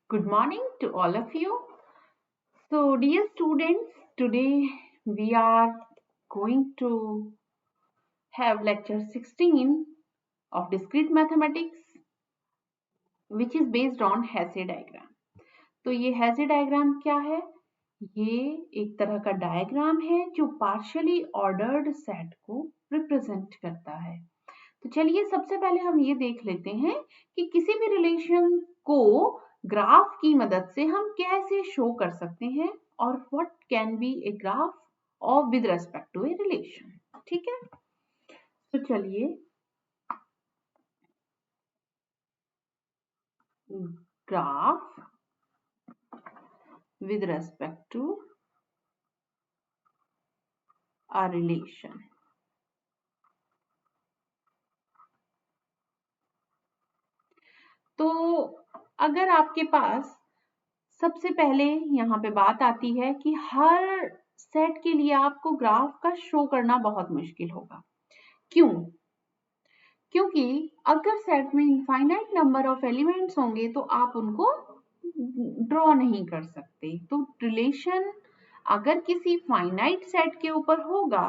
Good morning to all of you. So, dear students, today we are going to have lecture 16 of discrete mathematics, which is based on Hasse diagram. तो ये Hasse diagram क्या है? ये एक तरह का diagram है जो पार्शियली ऑर्डर्ड सेट को रिप्रेजेंट करता है। तो चलिए सबसे पहले हम ये देख लेते हैं कि किसी भी रिलेशन को ग्राफ की मदद से हम कैसे शो कर सकते हैं और what can be a graph और with respect to a relation. ठीक है, तो चलिए graph with respect to a relation. तो अगर आपके पास सबसे पहले यहाँ पे बात आती है कि हर सेट के लिए आपको ग्राफ का शो करना बहुत मुश्किल होगा। क्यों? क्योंकि अगर सेट में इनफाइनाइट नंबर ऑफ एलिमेंट्स होंगे तो आप उनको ड्रॉ नहीं कर सकते। तो रिलेशन अगर किसी फाइनाइट सेट के ऊपर होगा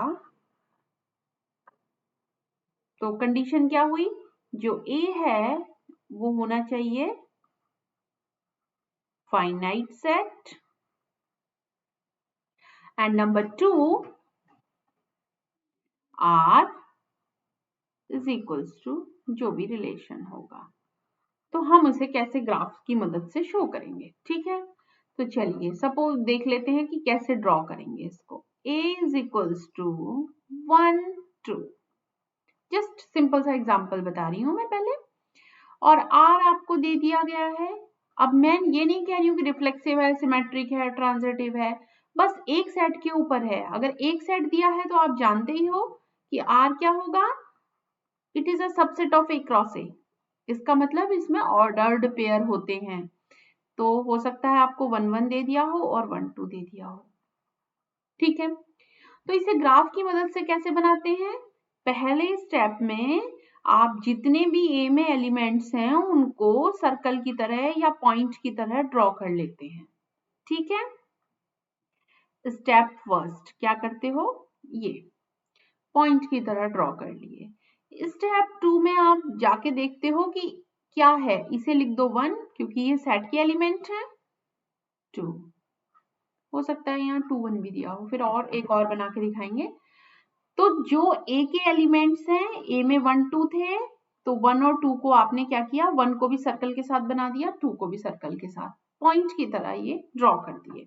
तो कंडीशन क्या हुई? जो ए है वो होना चाहिए finite set and number 2 R is equals to जो भी रिलेशन होगा। तो हम इसे कैसे ग्राफ की मदद से शो करेंगे? ठीक है, तो चलिए सपोज देख लेते हैं कि कैसे ड्रॉ करेंगे इसको। A is equals to 1 2, just simple सा एग्जांपल बता रही हूं मैं पहले, और R आपको दे दिया गया है। अब मैं ये नहीं कह रही हूँ कि रिफ्लेक्सिव है, सिमेट्रिक है, ट्रांजिटिव है, बस एक सेट के ऊपर है। अगर एक सेट दिया है तो आप जानते ही हो कि R क्या होगा, it is a subset of A cross ए। इसका मतलब इसमें ऑर्डर्ड पेयर होते हैं। तो हो सकता है आपको 1 1 दे दिया हो और 1 2 दे दिया हो। ठीक है, तो इसे ग्राफ की मदद से कैसे बनाते हैं? पहले स्टेप में आप जितने भी ए में एलिमेंट्स हैं उनको सर्कल की तरह या पॉइंट की तरह ड्रॉ कर लेते हैं। ठीक है, स्टेप फर्स्ट क्या करते हो? ये पॉइंट की तरह ड्रॉ कर लिए। स्टेप 2 में आप जाके देखते हो कि क्या है, इसे लिख दो 1 क्योंकि ये सेट के एलिमेंट है। 2 हो सकता है यहाँ 2 1 भी दिया हो, फिर और एक और बना के दिखाएंगे। तो जो ए के एलिमेंट्स हैं, ए में 1 2 थे, तो 1 और 2 को आपने क्या किया, 1 को भी सर्कल के साथ बना दिया, 2 को भी सर्कल के साथ पॉइंट की तरह ये ड्रॉ कर दिए।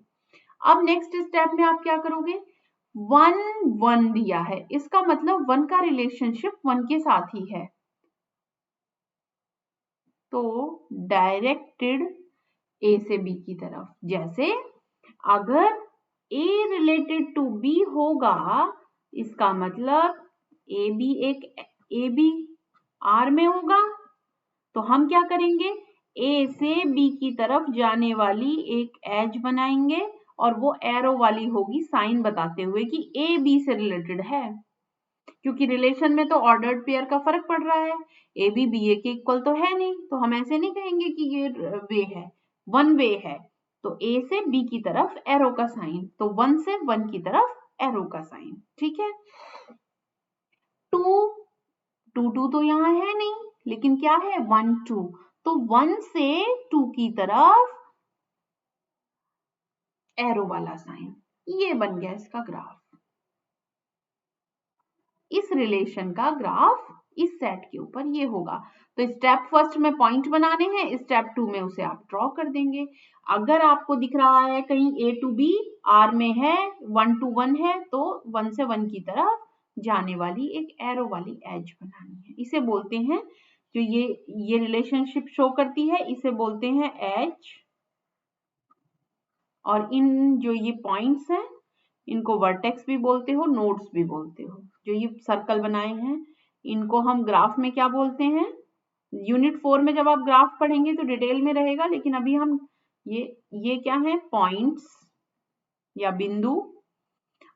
अब नेक्स्ट स्टेप में आप क्या करोगे? 1 1 दिया है, इसका मतलब 1 का रिलेशनशिप 1 के साथ ही है, तो डायरेक्टेड ए से बी की तरफ। जैसे अगर ए रिलेटेड टू बी होगा, इसका मतलब ए बी आर में होगा, तो हम क्या करेंगे? ए से बी की तरफ जाने वाली एक एज बनाएंगे और वो एरो वाली होगी, साइन बताते हुए कि ए बी से रिलेटेड है। क्योंकि रिलेशन में तो ऑर्डर्ड पेयर का फर्क पड़ रहा है, ए बी बी ए के इक्वल तो है नहीं, तो हम ऐसे नहीं कहेंगे कि ये वे है, वन वे है। तो ए से बी की तरफ एरो का साइन, तो 1 से 1 की तरफ एरो का साइन। ठीक है, 2 2 2 तो यहाँ है नहीं, लेकिन क्या है 1 2, तो 1 से 2 की तरफ एरो वाला साइन, ये बन गया इसका ग्राफ। इस रिलेशन का ग्राफ इस सेट के ऊपर ये होगा। तो स्टेप फर्स्ट में पॉइंट बनाने हैं, स्टेप 2 में उसे आप ड्रॉ कर देंगे। अगर आपको दिख रहा है कहीं ए टू बी आर में है, 1 to 1 है, तो 1 से 1 की तरफ जाने वाली एक एरो वाली एज बनानी है। इसे बोलते हैं, जो ये रिलेशनशिप शो करती है, इसे बोलते हैं एज। और इन जो ये पॉइंट्स हैं इनको वर्टेक्स भी बोलते हो, नोड्स भी बोलते हो। जो ये सर्कल बनाए हैं इनको हम ग्राफ में क्या बोलते हैं? यूनिट 4 में जब आप ग्राफ पढ़ेंगे तो डिटेल में रहेगा, लेकिन अभी हम ये क्या है? पॉइंट्स या बिंदु,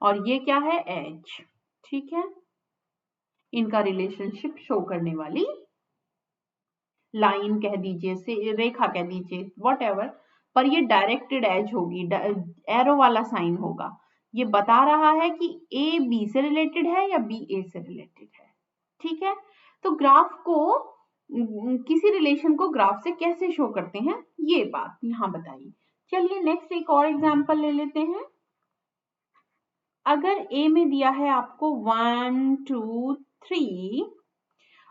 और ये क्या है? एज। ठीक है, इनका रिलेशनशिप शो करने वाली लाइन कह दीजिए, से रेखा कह दीजिए, व्हाटएवर, पर ये डायरेक्टेड एज होगी, एरो वाला साइन होगा। ये बता रहा है कि ए बी से रिलेटेड है या बी ए से रिलेटेड है। ठीक है, तो ग्राफ को किसी रिलेशन को ग्राफ से कैसे शो करते हैं ये बात यहाँ बताइए। चलिए नेक्स्ट एक और एग्जांपल ले लेते हैं। अगर ए में दिया है आपको 1 2 3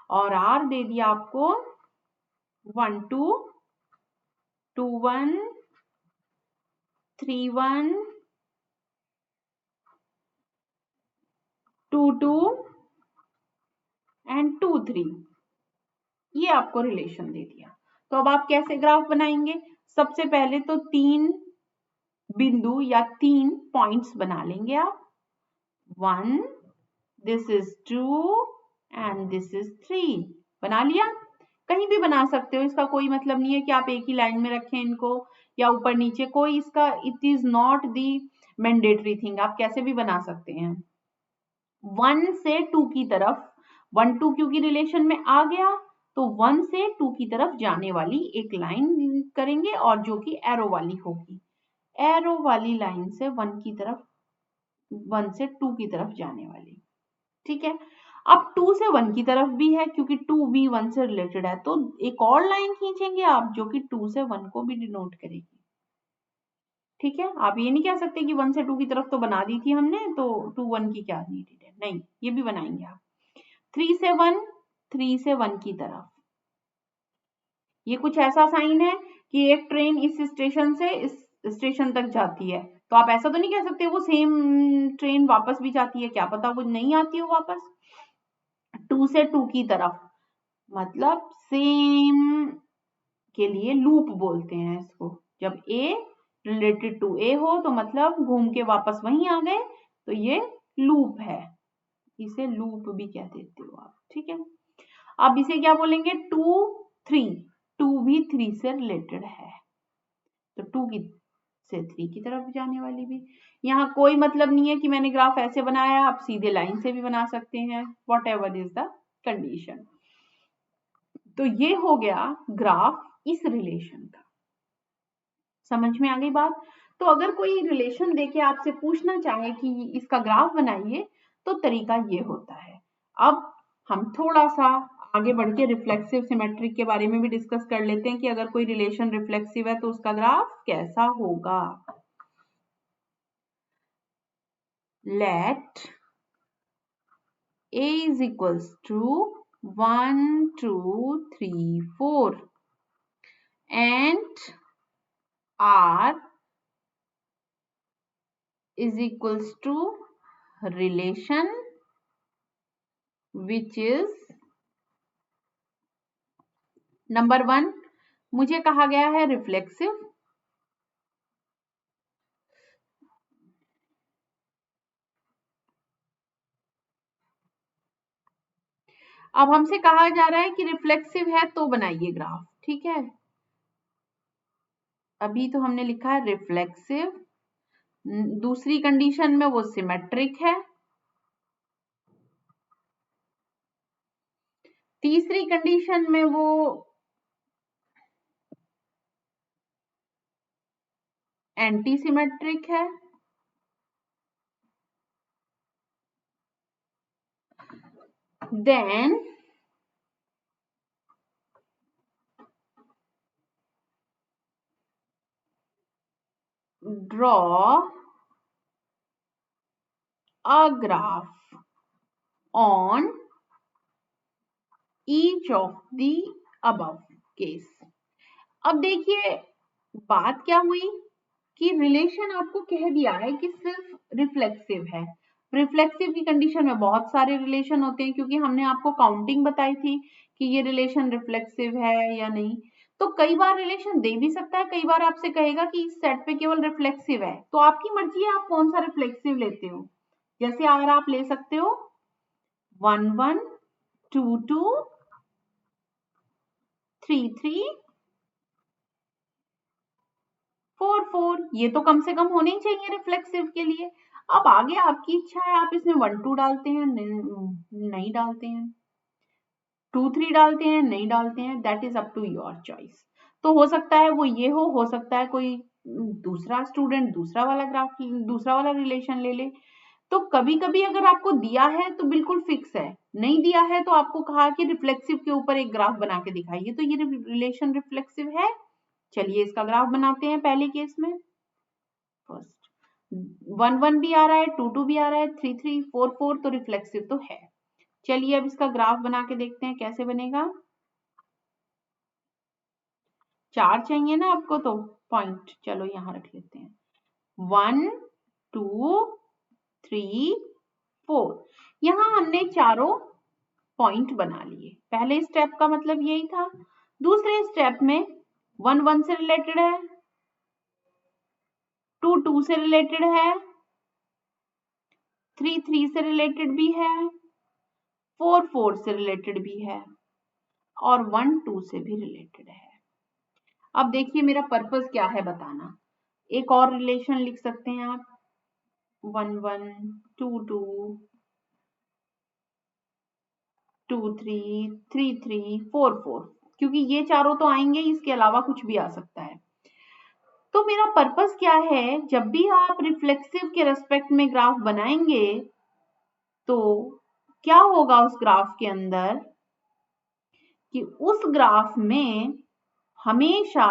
और आर दे दिया आपको 1 2 2 1 3 1 2 2 एंड 2 3, ये आपको रिलेशन दे दिया। तो अब आप कैसे ग्राफ बनाएंगे? सबसे पहले तो 3 बिंदु या 3 पॉइंट्स बना लेंगे आप। 1, this is 2 and this is 3, बना लिया। कहीं भी बना सकते हो, इसका कोई मतलब नहीं है कि आप एक ही लाइन में रखें इनको या ऊपर नीचे, कोई इसका it is not the mandatory thing, आप कैसे भी बना सकते हैं। 1 से 2 की तरफ, 1 2 क्योंकि रिलेशन में आ गया तो 1 से 2 की तरफ जाने वाली एक लाइन करेंगे और जो कि एरो वाली होगी। एरो वाली लाइन से 1 की तरफ, 1 से 2 की तरफ जाने वाली। ठीक है, अब 2 से 1 की तरफ भी है क्योंकि 2 भी 1 से रिलेटेड है, तो एक और लाइन खींचेंगे आप जो कि 2 से 1 को भी डिनोट करेगी। ठीक है, आप ये नहीं कह सकते कि 1 से 2 की तरफ तो बना दी थी हमने, तो 2 1 की क्या नीडेड है, नहीं, ये भी बनाएंगे आप। 3 से 1, 3 से 1 की तरफ, ये कुछ ऐसा साइन है कि एक ट्रेन इस स्टेशन से इस स्टेशन तक जाती है, तो आप ऐसा तो नहीं कह सकते वो सेम ट्रेन वापस भी जाती है, क्या पता वो नहीं आती हो वापस। 2 से 2 की तरफ मतलब सेम के लिए लूप बोलते हैं इसको। जब ए रिलेटेड टू ए हो तो मतलब घूम के वापस वहीं आ गए, तो ये लूप है, इसे लूप भी कह देते हो आप। ठीक है, अब इसे क्या बोलेंगे? 2 3, 2 भी 3 से रिलेटेड है, तो 2 की से 3 की तरफ जाने वाली भी। यहाँ कोई मतलब नहीं है कि मैंने ग्राफ ऐसे बनाया, आप सीधे लाइन से भी बना सकते हैं, what ever is the condition. तो ये हो गया ग्राफ इस रिलेशन का। समझ में आ गई बात? तो अगर कोई रिलेशन देके आपसे पूछना चाहे कि इसका ग्राफ बनाइए, तो तरीका ये होता है। अब हम थोड़ा सा आगे बढ़ के रिफ्लेक्सिव सिमेट्रिक के बारे में भी डिस्कस कर लेते हैं कि अगर कोई रिलेशन रिफ्लेक्सिव है तो उसका ग्राफ कैसा होगा। Let A is equals to 1 2 3 4 and R is equals to relation which is number 1, मुझे कहा गया है रिफ्लेक्सिव। अब हमसे कहा जा रहा है कि रिफ्लेक्सिव है तो बनाइए ग्राफ। ठीक है, अभी तो हमने लिखा है रिफ्लेक्सिव, दूसरी कंडीशन में वो सिमेट्रिक है, तीसरी कंडीशन में वो एंटी सिमेट्रिक है, then draw a graph on each of the above case। अब देखिए बात क्या हुई कि रिलेशन आपको कह दिया है कि सिर्फ रिफ्लेक्सिव है। रिफ्लेक्सिव की कंडीशन में बहुत सारे रिलेशन होते हैं, क्योंकि हमने आपको काउंटिंग बताई थी कि ये रिलेशन रिफ्लेक्सिव है या नहीं। तो कई बार रिलेशन दे भी सकता है, कई बार आपसे कहेगा कि इस सेट पे केवल रिफ्लेक्सिव है, तो आपकी मर्जी है आप कौन सा रिफ्लेक्सिव लेते हो। जैसे अगर आप ले सकते हो 1 1 2 2 3 3 4 4, ये तो कम से कम होने ही चाहिए रिफ्लेक्सिव के लिए। अब आगे आपकी इच्छा है, आप इसमें 1 2 डालते हैं, नहीं डालते हैं, 2 3 डालते हैं, नहीं डालते हैं, that is up to your choice. तो हो सकता है वो ये हो सकता है कोई दूसरा स्टूडेंट दूसरा वाला रिलेशन ले ले। तो कभी कभी अगर आपको दिया है तो बिल्कुल फिक्स है, नहीं दिया है तो आपको कहा कि रिफ्लेक्सिव के ऊपर एक ग्राफ बना के दिखाइए, तो ये रिलेशन रिफ्लेक्सिव है। चलिए इसका ग्राफ बनाते हैं पहले केस में। फर्स्ट 1 1 भी आ रहा है, 2 2 भी आ रहा है, 3 3 4 4, तो रिफ्लेक्सिव तो है। चलिए अब इसका ग्राफ बना के देखते हैं कैसे बनेगा। 4 चाहिए ना आपको, तो पॉइंट चलो यहां रख लेते हैं, 1 2 3 4। यहां हमने चारों पॉइंट बना लिए। पहले स्टेप का मतलब यही था। दूसरे स्टेप में 1 1 से रिलेटेड है, 2 2 से रिलेटेड है, 3 3 से रिलेटेड भी है, 4 4 से रिलेटेड भी है, और 1 2 से भी रिलेटेड है। अब देखिए मेरा पर्पस क्या है बताना। एक और रिलेशन लिख सकते हैं आप, 1 1 2 2 2 3 3 3 4 4, क्योंकि ये चारों तो आएंगे, इसके अलावा कुछ भी आ सकता है। तो मेरा पर्पस क्या है, जब भी आप रिफ्लेक्सिव के रेस्पेक्ट में ग्राफ बनाएंगे तो क्या होगा उस ग्राफ के अंदर कि उस ग्राफ में हमेशा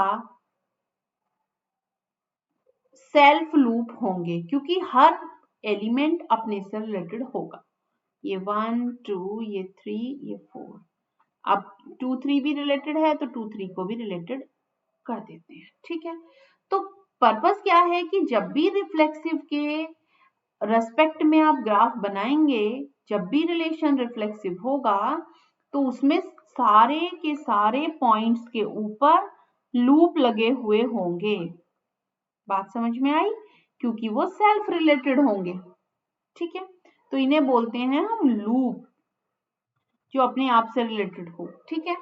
सेल्फ लूप होंगे, क्योंकि हर एलिमेंट अपने से रिलेटेड होगा। ये 1 2, ये 3, ये 4। अब 2 3 भी रिलेटेड है तो 2 3 को भी रिलेटेड कर देते हैं, ठीक है। तो पर्पस क्या है कि जब भी रिफ्लेक्सिव के रेस्पेक्ट में आप ग्राफ बनाएंगे, जब भी रिलेशन रिफ्लेक्सिव होगा तो उसमें सारे के सारे पॉइंट्स के ऊपर लूप लगे हुए होंगे। बात समझ में आई? क्योंकि वो सेल्फ रिलेटेड होंगे, ठीक है। तो इन्हें बोलते हैं हम लूप, जो अपने आप से रिलेटेड हो, ठीक है।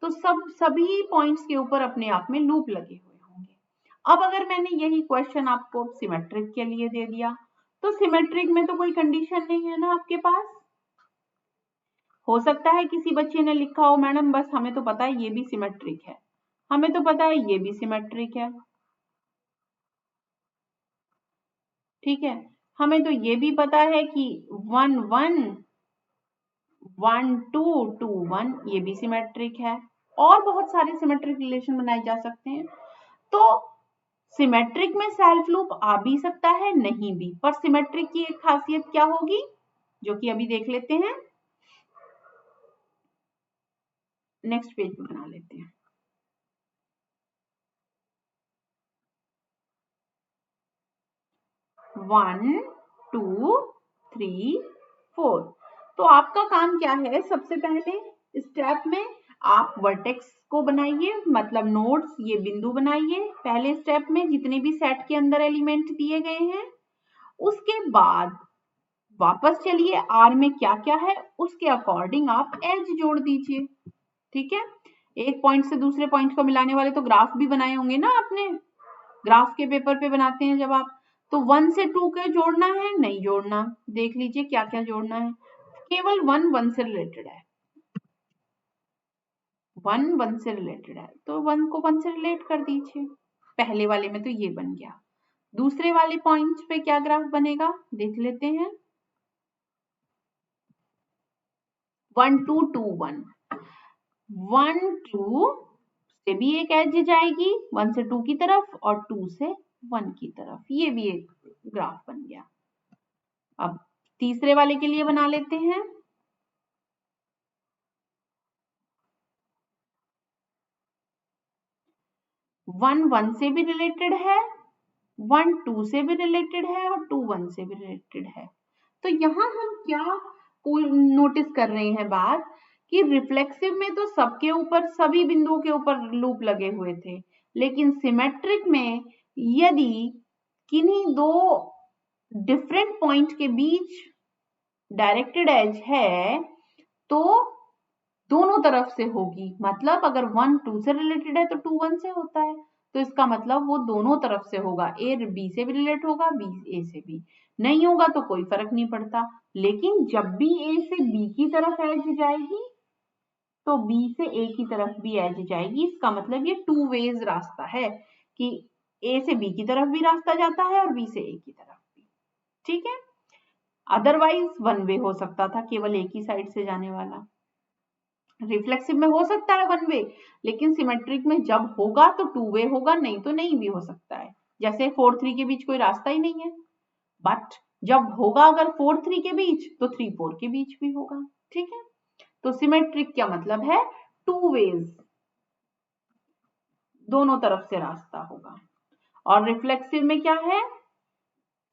तो सभी पॉइंट्स के ऊपर अपने आप में लूप लगे हुए होंगे। अब अगर मैंने यही क्वेश्चन आपको सिमेट्रिक के लिए दे दिया, तो सिमेट्रिक में तो कोई कंडीशन नहीं है ना आपके पास। हो सकता है किसी बच्चे ने लिखा हो, मैडम बस हमें तो पता है ये भी सिमेट्रिक है, हमें तो पता है ये भी सिमेट्रिक है, ठीक है। हमें तो ये भी पता है कि 1 1 1 2 2 1 ये भी सिमेट्रिक है, और बहुत सारे सिमेट्रिक रिलेशन बनाए जा सकते हैं। तो सिमेट्रिक में सेल्फ लूप आ भी सकता है, नहीं भी, पर सिमेट्रिक की एक खासियत क्या होगी जो कि अभी देख लेते हैं, नेक्स्ट पेज पे बना लेते हैं। 1 2 3 4। तो आपका काम क्या है, सबसे पहले स्टेप में आप वर्टेक्स को बनाइए, मतलब नोड्स, ये बिंदु बनाइए पहले स्टेप में जितने भी सेट के अंदर एलिमेंट दिए गए हैं। उसके बाद वापस चलिए, आर में क्या क्या है उसके अकॉर्डिंग आप एज जोड़ दीजिए, ठीक है। एक पॉइंट से दूसरे पॉइंट को मिलाने वाले तो ग्राफ भी बनाए होंगे ना आपने, ग्राफ के पेपर पे बनाते हैं जब आप, तो 1 से 2 के जोड़ना है, नहीं जोड़ना, देख लीजिए क्या क्या जोड़ना है। केवल 1 1 से रिलेटेड है, 1 1 से रिलेटेड है, तो 1 को 1 से रिलेट कर दीजिए। पहले वाले में तो ये बन गया। दूसरे वाले पॉइंट पे क्या ग्राफ बनेगा देख लेते हैं। 1 2 2 1 1 2 से भी एक एज जाएगी 1 से 2 की तरफ, और 2 से 1 की तरफ, ये भी एक ग्राफ बन गया। अब तीसरे वाले के लिए बना लेते हैं। 1 1 से भी रिलेटेड है, 1 2 से भी रिलेटेड है, और 2 1 से भी रिलेटेड है। तो यहां हम क्या नोटिस कर रहे हैं बात, कि रिफ्लेक्सिव में तो सबके ऊपर, सभी बिंदुओं के ऊपर लूप लगे हुए थे, लेकिन सिमेट्रिक में यदि किन्हीं दो डिफरेंट पॉइंट के बीच डायरेक्टेड एज है तो दोनों तरफ से होगी। मतलब अगर 1 2 से रिलेटेड है तो 2 1 से होता है, तो इसका मतलब वो दोनों तरफ से होगा, ए बी से भी रिलेट होगा, बी ए से भी। नहीं होगा तो कोई फर्क नहीं पड़ता, लेकिन जब भी ए से बी की तरफ एज जाएगी तो B से A की तरफ भी एज जाएगी। इसका मतलब ये टू वेज रास्ता है कि A से B की तरफ भी रास्ता जाता है और B से A की तरफ भी। ठीक है, अदरवाइज वन वे हो सकता था, केवल एक ही साइड से जाने वाला। रिफ्लेक्सिव में हो सकता है वन वे, लेकिन सिमेट्रिक में जब होगा तो टू वे होगा, नहीं तो नहीं भी हो सकता है। जैसे 4-3 के बीच कोई रास्ता ही नहीं है, बट जब होगा अगर 4-3 के बीच तो 3-4 के बीच भी होगा। ठीक है, तो सिमेट्रिक क्या मतलब है, टू वेज, दोनों तरफ से रास्ता होगा। और रिफ्लेक्सिव में क्या है,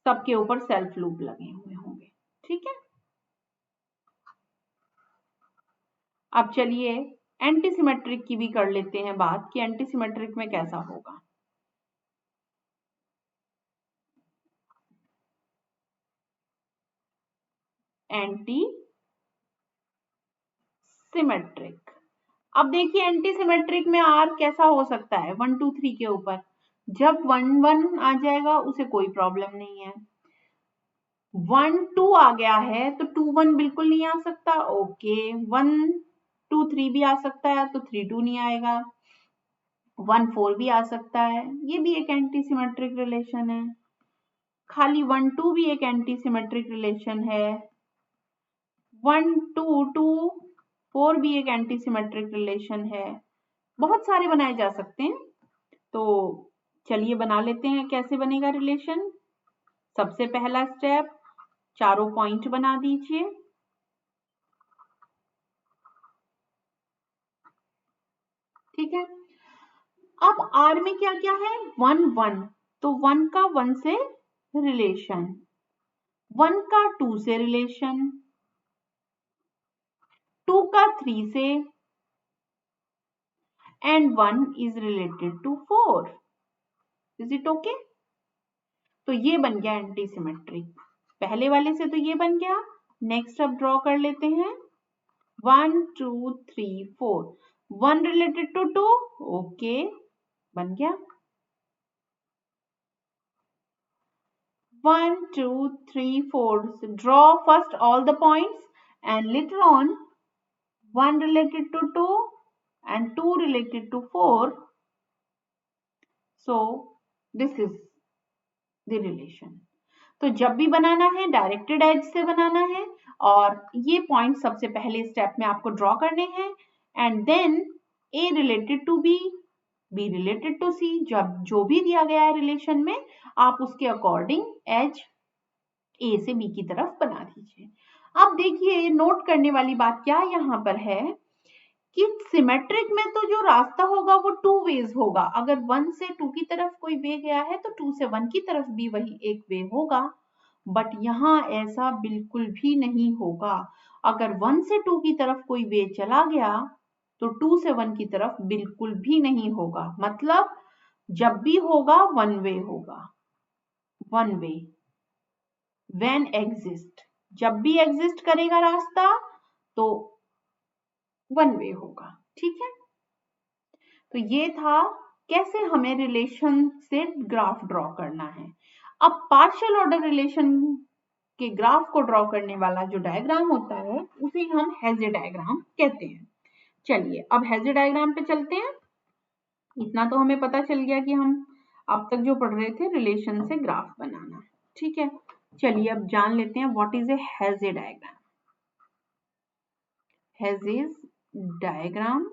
सबके ऊपर सेल्फ लूप लगे हुए होंगे। ठीक है, अब चलिए एंटी सिमेट्रिक की भी कर लेते हैं बात कि एंटी सिमेट्रिक में कैसा होगा। एंटी सिमेट्रिक, अब देखिए एंटी सिमेट्रिक में आर कैसा हो सकता है, 1 2 3 के ऊपर। जब 1 1 आ जाएगा उसे कोई प्रॉब्लम नहीं है, 1 2 आ गया है तो 2 1 बिल्कुल नहीं आ सकता। ओके, 1 2 3 भी आ सकता है तो 3 2 नहीं आएगा, 1 4 भी आ सकता है, ये भी एक एंटी सिमेट्रिक रिलेशन है। खाली 1 2 भी एक एंटी सिमेट्रिक रिलेशन है, 1 2 2 4 भी एक एंटी सिमेट्रिक रिलेशन है। बहुत सारे बनाए जा सकते हैं, तो चलिए बना लेते हैं कैसे बनेगा रिलेशन। सबसे पहला स्टेप, चारों पॉइंट बना दीजिए। ठीक है, अब आर में क्या क्या है, 1 1, तो 1 का 1 से रिलेशन, 1 का 2 से रिलेशन, 2 का 3 से, and 1 is related to 4। Is it okay? तो ये बन गया एंटी सिमेट्रिक। पहले वाले से तो ये बन गया। नेक्स्ट अब ड्रॉ कर लेते हैं, 1 2 3 4, 1 रिलेटेड टू 2, ओके बन गया। 1 2 3 4, draw first all the points and later on 1 related to 2 and 2 related to 4. So this is the relation. तो जब भी बनाना है डायरेक्टेड एज से बनाना है, और ये पॉइंट सबसे पहले स्टेप में आपको ड्रॉ करने हैं, and then a related to b, b related to c, जब जो भी दिया गया है रिलेशन में आप उसके अकॉर्डिंग एज ए से बी की तरफ बना दीजिए। अब देखिए नोट करने वाली बात क्या यहाँ पर है कि सिमेट्रिक में तो जो रास्ता होगा वो टू वेज होगा। अगर 1 से 2 की तरफ कोई वे गया है तो 2 से 1 की तरफ भी वही एक वे होगा, बट यहाँ ऐसा बिल्कुल भी नहीं होगा। अगर 1 से 2 की तरफ कोई वे चला गया तो 2 से 1 की तरफ बिल्कुल भी नहीं होगा। मतलब जब भी होगा वन वे होगा, वन वे व्हेन एग्जिस्ट, जब भी एग्जिस्ट करेगा रास्ता तो वन वे होगा। ठीक है, तो ये था कैसे हमें रिलेशन से ग्राफ ड्रॉ करना है। अब पार्शियल ऑर्डर रिलेशन के ग्राफ को ड्रॉ करने वाला जो डायग्राम होता है उसे हम हेज़े डायग्राम कहते हैं। चलिए अब हेज़े डायग्राम पे चलते हैं। इतना तो हमें पता चल गया कि हम अब तक जो पढ़ रहे थे रिलेशन से ग्राफ बनाना। ठीक है, चलिए अब जान लेते हैं what is a Hasse diagram. Hasse's diagram,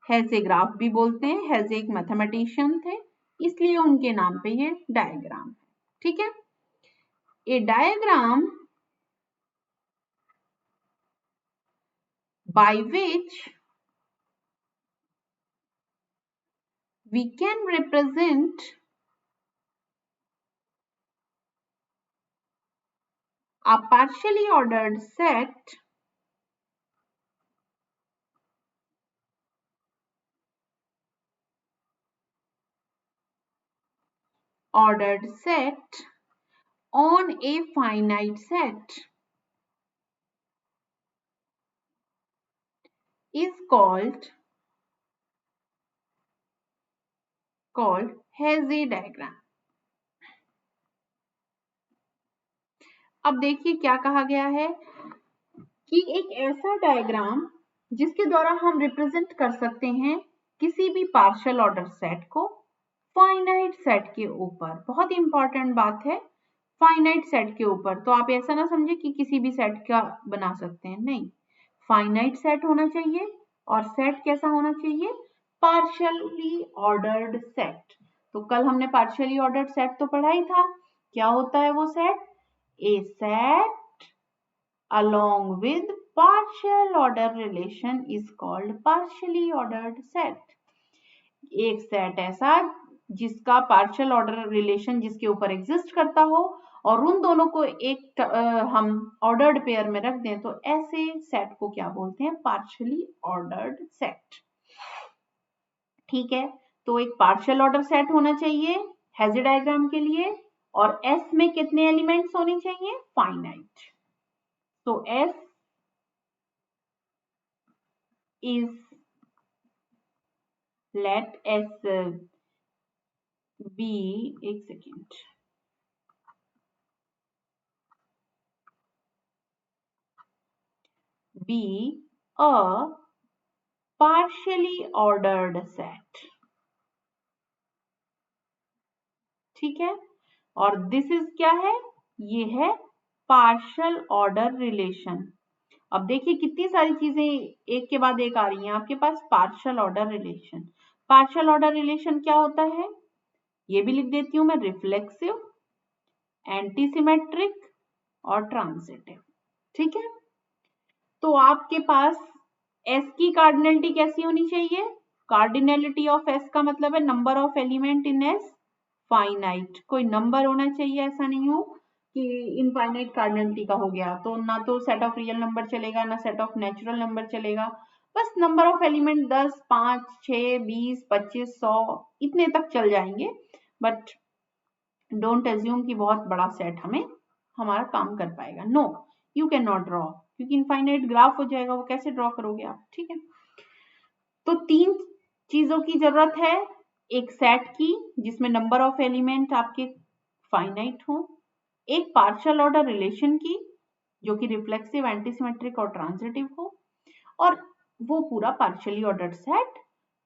Hasse graph भी बोलते हैं। हेज़े एक मैथमेटिशियन थे, इसलिए उनके नाम पे ये डायग्राम है। ठीक है, ए diagram by which we can represent a partially ordered set on a finite set is called Heisey diagram. अब देखिए क्या कहा गया है कि एक ऐसा डायग्राम जिसके द्वारा हम रिप्रेजेंट कर सकते हैं किसी भी पार्शियल ऑर्डर सेट को फाइनाइट सेट के ऊपर। बहुत इंपॉर्टेंट बात है, फाइनाइट सेट के ऊपर। तो आप ऐसा ना समझे कि किसी भी सेट का बना सकते हैं, नहीं, फाइनाइट सेट होना चाहिए। और सेट कैसा होना चाहिए? Partially ordered set. तो कल हमने पार्शियली ऑर्डर्ड सेट तो पढ़ा ही था। क्या होता है वो set? A set along with partial order relation is called partially ordered set। एक सेट ऐसा जिसका पार्शियल ऑर्डर रिलेशन जिसके ऊपर एग्जिस्ट करता हो और उन दोनों को एक हम ऑर्डर्ड पेयर में रख दें तो ऐसे सेट को क्या बोलते हैं? Partially ordered set. ठीक है, तो एक पार्शियल ऑर्डर सेट होना चाहिए हेज़ी डायग्राम के लिए। और एस में कितने एलिमेंट्स होने चाहिए? फाइनाइट। तो S is, let S be, एक second, be a partially ordered set। ठीक है, और दिस इज क्या है? ये है पार्शियल ऑर्डर रिलेशन। अब देखिए कितनी सारी चीजें एक के बाद एक आ रही हैं आपके पास। Partial order relation, partial order relation क्या होता है? ये भी लिख देती हूं मैं, रिफ्लेक्सिव, एंटीसिमेट्रिक और ट्रांजिटिव। ठीक है, तो आपके पास S की कार्डिनलिटी कैसी होनी चाहिए? कार्डिनलिटी ऑफ S का मतलब है number of element in S finite. कोई नंबर होना चाहिए, ऐसा नहीं हो कि इनफाइनाइट कार्डिनलिटी का हो गया। तो ना तो सेट ऑफ रियल नंबर चलेगा, ना सेट ऑफ नेचुरल नंबर चलेगा। बस नंबर ऑफ एलिमेंट 10, 5, 6, 20, 25, 100 इतने तक चल जाएंगे। बट डोंट एज्यूम कि बहुत बड़ा सेट हमारा काम कर पाएगा। No, you can not draw, क्योंकि इनफाइनाइट ग्राफ हो जाएगा, वो कैसे ड्रॉ करोगे आप? ठीक है, तो तीन चीजों की जरूरत है। एक सेट की जिसमें नंबर ऑफ एलिमेंट आपके फाइनाइट हो, एक पार्शियल ऑर्डर रिलेशन की जो कि रिफ्लेक्सिव, एंटीसिमेट्रिक और ट्रांजिटिव हो, और वो पूरा पार्शियली ऑर्डर्ड सेट।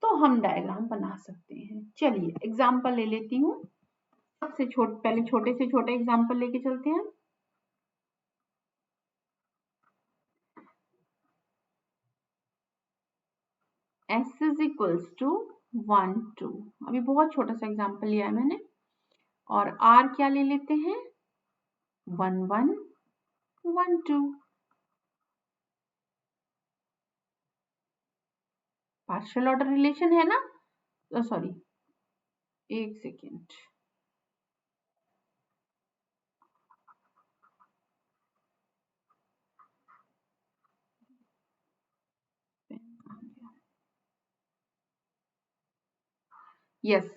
तो हम डायग्राम बना सकते हैं। चलिए एग्जाम्पल ले लेती हूँ। सबसे पहले छोटे से छोटे एग्जाम्पल लेके चलते हैं। S is equals to 1, 2। अभी बहुत छोटा सा एग्जाम्पल लिया है मैंने। और R क्या ले लेते हैं? 1, 1, 1, 2। पार्शियल ऑर्डर रिलेशन है ना? सॉरी, एक सेकेंड, यस,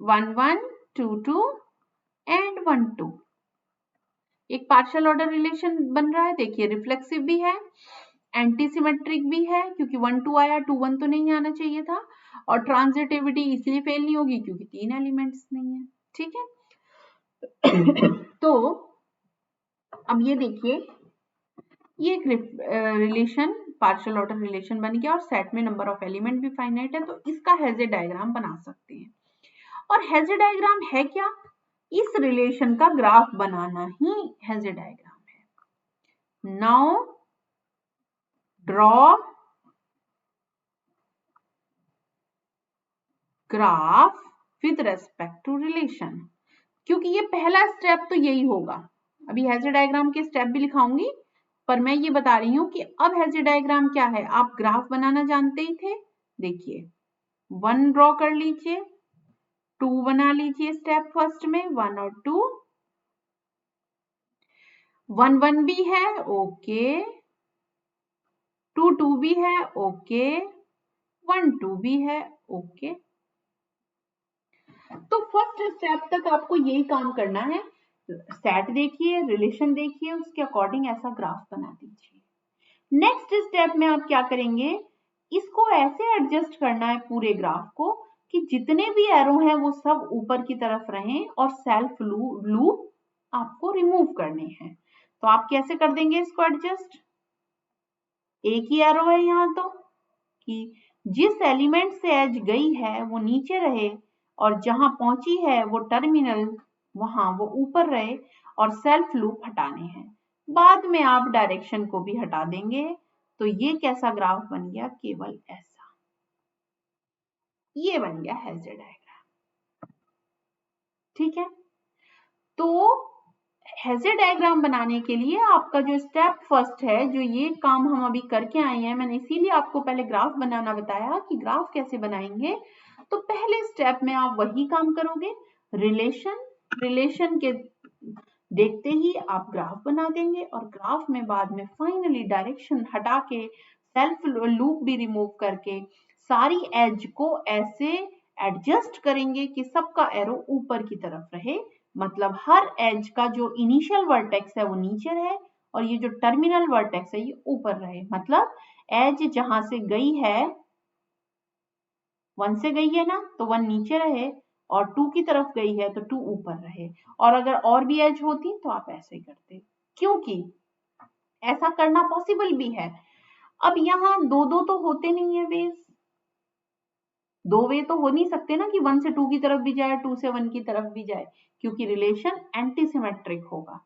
1, 1, 2, 2 एंड 1, 2। एक पार्शियल ऑर्डर रिलेशन बन रहा है। देखिए रिफ्लेक्सिव भी है, एंटीसिमेट्रिक भी है, क्योंकि 1, 2 आया, 2, 1 तो नहीं आना चाहिए था। और ट्रांजिटिविटी इसलिए फेल नहीं होगी क्योंकि 3 एलिमेंट्स नहीं है। ठीक है तो अब ये देखिए, ये एक रिलेशन पार्शियल ऑर्डर रिलेशन बन गया और सेट में नंबर ऑफ एलिमेंट भी फाइनाइट है। तो इसका हेज़ी डायग्राम बना सकते हैं। और हेज़ी डायग्राम है क्या? इस रिलेशन का ग्राफ बनाना ही हेज़ी डायग्राम है। Now draw graph with respect to relation. क्योंकि ये पहला स्टेप तो यही होगा। अभी हेज़ी डायग्राम के स्टेप भी लिखाऊंगी, पर मैं ये बता रही हूं कि अब हेज़ी डायग्राम क्या है। आप ग्राफ बनाना जानते ही थे। देखिए 1 ड्रॉ कर लीजिए, 2 बना लीजिए स्टेप फर्स्ट में, 1 और 2, 1, 1 भी है, ओके, 2, 2 भी है, ओके, 1, 2 भी है, ओके। तो फर्स्ट स्टेप तक आपको यही काम करना है। सेट देखिए, रिलेशन देखिए, उसके अकॉर्डिंग ऐसा ग्राफ बना दीजिए। नेक्स्ट स्टेप में आप क्या करेंगे? इसको ऐसे एडजस्ट करना है पूरे ग्राफ को कि जितने भी एरो हैं वो सब ऊपर की तरफ रहें और सेल्फ लूप आपको रिमूव करने हैं। तो आप कैसे कर देंगे इसको एडजस्ट? एक ही एरो है यहाँ, तो कि जिस एलिमेंट से एज गई है वो नीचे रहे और जहां पहुंची है वो टर्मिनल वहां वो ऊपर रहे और सेल्फ लूप हटाने हैं। बाद में आप डायरेक्शन को भी हटा देंगे। तो ये कैसा ग्राफ बन गया? केवल ऐसा, ये बन गया हेज़र डायग्राम। ठीक है, तो हेज़र डायग्राम बनाने के लिए आपका जो स्टेप फर्स्ट है, जो ये काम हम अभी करके आए हैं, मैंने इसीलिए आपको पहले ग्राफ बनाना बताया कि ग्राफ कैसे बनाएंगे। तो पहले स्टेप में आप वही काम करोगे, रिलेशन के देखते ही आप ग्राफ बना देंगे और ग्राफ में बाद में फाइनली डायरेक्शन हटा के सेल्फ लूप भी रिमूव करके सारी एज को ऐसे एडजस्ट करेंगे कि सबका एरो ऊपर की तरफ रहे। मतलब हर एज का जो इनिशियल वर्टेक्स है वो नीचे रहे और ये जो टर्मिनल वर्टेक्स है ये ऊपर रहे। मतलब एज जहां से गई है, 1 से गई है ना, तो 1 नीचे रहे और 2 की तरफ गई है तो 2 ऊपर रहे। और अगर और भी एज होती तो आप ऐसे ही करते, क्योंकि ऐसा करना पॉसिबल भी है। अब यहाँ दो दो तो होते नहीं है वेज, दो वे तो हो नहीं सकते ना कि 1 से 2 की तरफ भी जाए, 2 से 1 की तरफ भी जाए, क्योंकि रिलेशन एंटीसिमेट्रिक होगा।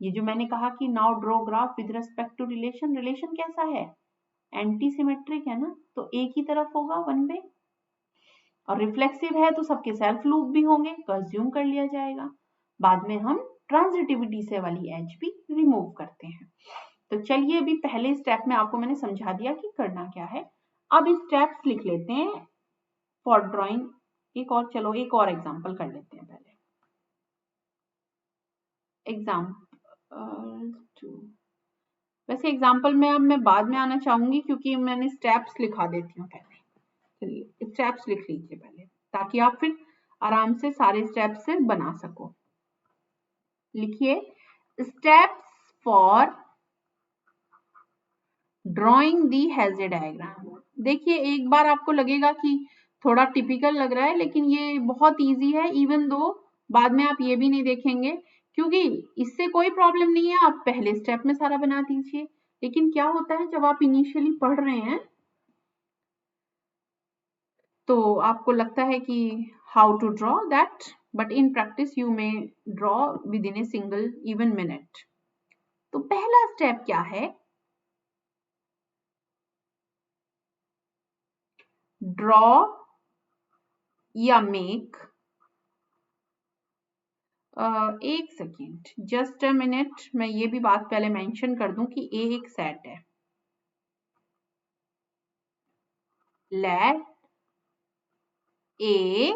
ये जो मैंने कहा कि now draw graph with respect to relation, relation कैसा है? एंटीसिमेट्रिक है ना, तो एक ही तरफ होगा वन वे, और रिफ्लेक्सिव है तो सबके सेल्फ लूप भी होंगे, तो अज्यूम कर लिया जाएगा। बाद में हम ट्रांजिटिविटी से वाली एज भी रिमूव करते हैं। तो चलिए अभी पहले स्टेप में आपको मैंने समझा दिया कि करना क्या है। अब स्टेप्स लिख लेते हैं फॉर ड्राइंग। एक और एग्जांपल कर लेते हैं पहले। एग्जांपल 2। वैसे एग्जांपल में अब मैं बाद में आना चाहूंगी क्योंकि मैंने स्टेप्स लिखा देती हूँ पहले। चलिए स्टेप्स लिख लीजिए पहले, ताकि आप फिर आराम से सारे स्टेप्स से बना सको। लिखिए steps for drawing the Hasse diagram. देखिए एक बार आपको लगेगा कि थोड़ा टिपिकल लग रहा है, लेकिन ये बहुत इजी है। इवन दो बाद में आप ये भी नहीं देखेंगे, क्योंकि इससे कोई प्रॉब्लम नहीं है, आप पहले स्टेप में सारा बना दीजिए। लेकिन क्या होता है जब आप इनिशियली पढ़ रहे हैं तो आपको लगता है कि how to draw that, but in practice you may draw within a single even minute. तो पहला स्टेप क्या है? ड्रॉ या मेक, एक सेकेंड, जस्ट अ मिनट, मैं ये भी बात पहले मेंशन कर दूं कि ए एक सेट है। लेट ए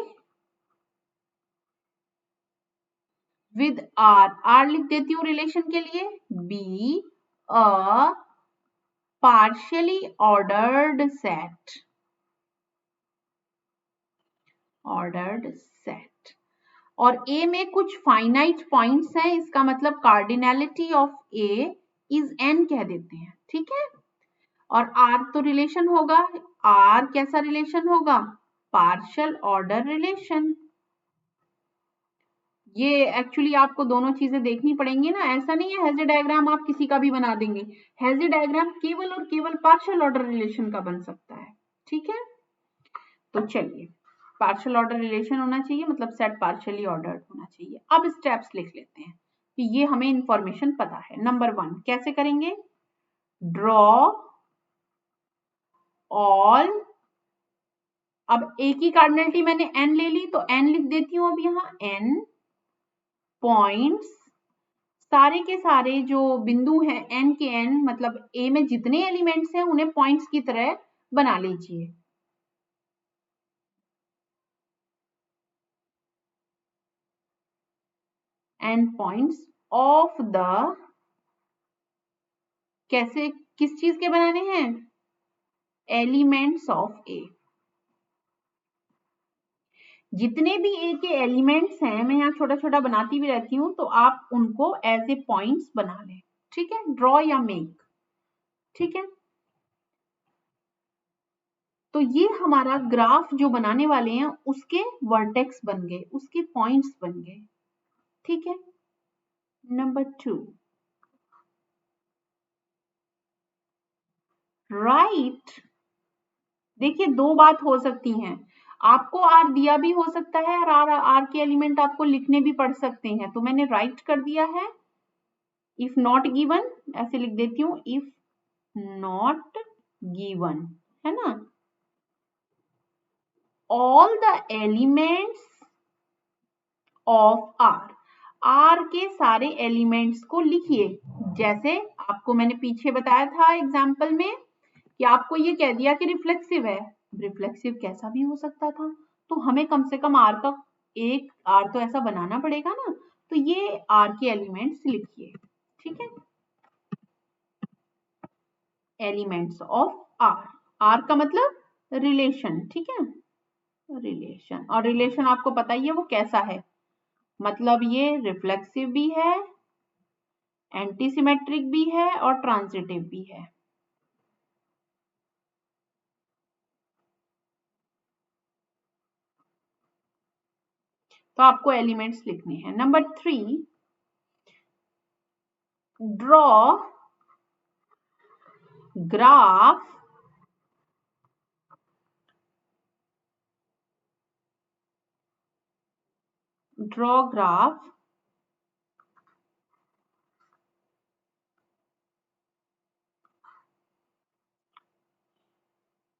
विद आर लिख देती हूँ रिलेशन के लिए, be a partially ordered set, और ए में कुछ फाइनाइट पॉइंट्स हैं, इसका मतलब cardinality of A is an कह देते हैं। ठीक है, और आर तो रिलेशन होगा। आर कैसा रिलेशन होगा? Partial order relation. ये एक्चुअली आपको दोनों चीजें देखनी पड़ेंगी ना, ऐसा नहीं है हेज़र डायग्राम आप किसी का भी बना देंगे। हेज़र डायग्राम केवल और केवल पार्शियल ऑर्डर रिलेशन का बन सकता है। ठीक है, तो चलिए पार्शियल ऑर्डर रिलेशन होना चाहिए, मतलब सेट पार्शियली ऑर्डर्ड होना चाहिए। अब स्टेप्स लिख लेते हैं कि ये हमें इंफॉर्मेशन पता है। नंबर 1 कैसे करेंगे? ड्रॉ ऑल, अब एक ही कार्डिनलिटी मैंने n ले ली तो n लिख देती हूँ। अब यहाँ n पॉइंट्स, सारे के सारे जो बिंदु हैं n के n, मतलब a में जितने एलिमेंट्स हैं उन्हें पॉइंट्स की तरह बना लीजिए। n पॉइंट्स ऑफ द, कैसे किस चीज के बनाने हैं? एलिमेंट्स ऑफ ए। जितने भी ए के एलिमेंट्स हैं, मैं यहाँ छोटा छोटा बनाती भी रहती हूँ, तो आप उनको एज ए पॉइंट्स बना लें। ठीक है, ड्रॉ या मेक। ठीक है, तो ये हमारा ग्राफ जो बनाने वाले हैं उसके वर्टेक्स बन गए, उसके पॉइंट्स बन गए। ठीक है, नंबर 2 राइट देखिए दो बात हो सकती हैं, आपको आर दिया भी हो सकता है और आर आर के एलिमेंट आपको लिखने भी पड़ सकते हैं, तो मैंने राइट कर दिया है इफ नॉट गिवन, ऐसे लिख देती हूँ इफ नॉट गिवन, है ना। All the elements of R, R के सारे एलिमेंट्स को लिखिए। जैसे आपको मैंने पीछे बताया था एग्जाम्पल में कि आपको ये कह दिया कि रिफ्लेक्सिव है, रिफ्लेक्सिव कैसा भी हो सकता था, तो हमें कम से कम आर का एक आर तो ऐसा बनाना पड़ेगा ना, तो ये आर के एलिमेंट्स लिखिए, ठीक है। एलिमेंट्स ऑफ आर, आर का मतलब रिलेशन, ठीक है, रिलेशन। और रिलेशन आपको पता ही है वो कैसा है, मतलब ये रिफ्लेक्सिव भी है, एंटीसिमेट्रिक भी है और ट्रांजिटिव भी है। तो आपको एलिमेंट्स लिखने हैं। Number 3, draw graph draw graph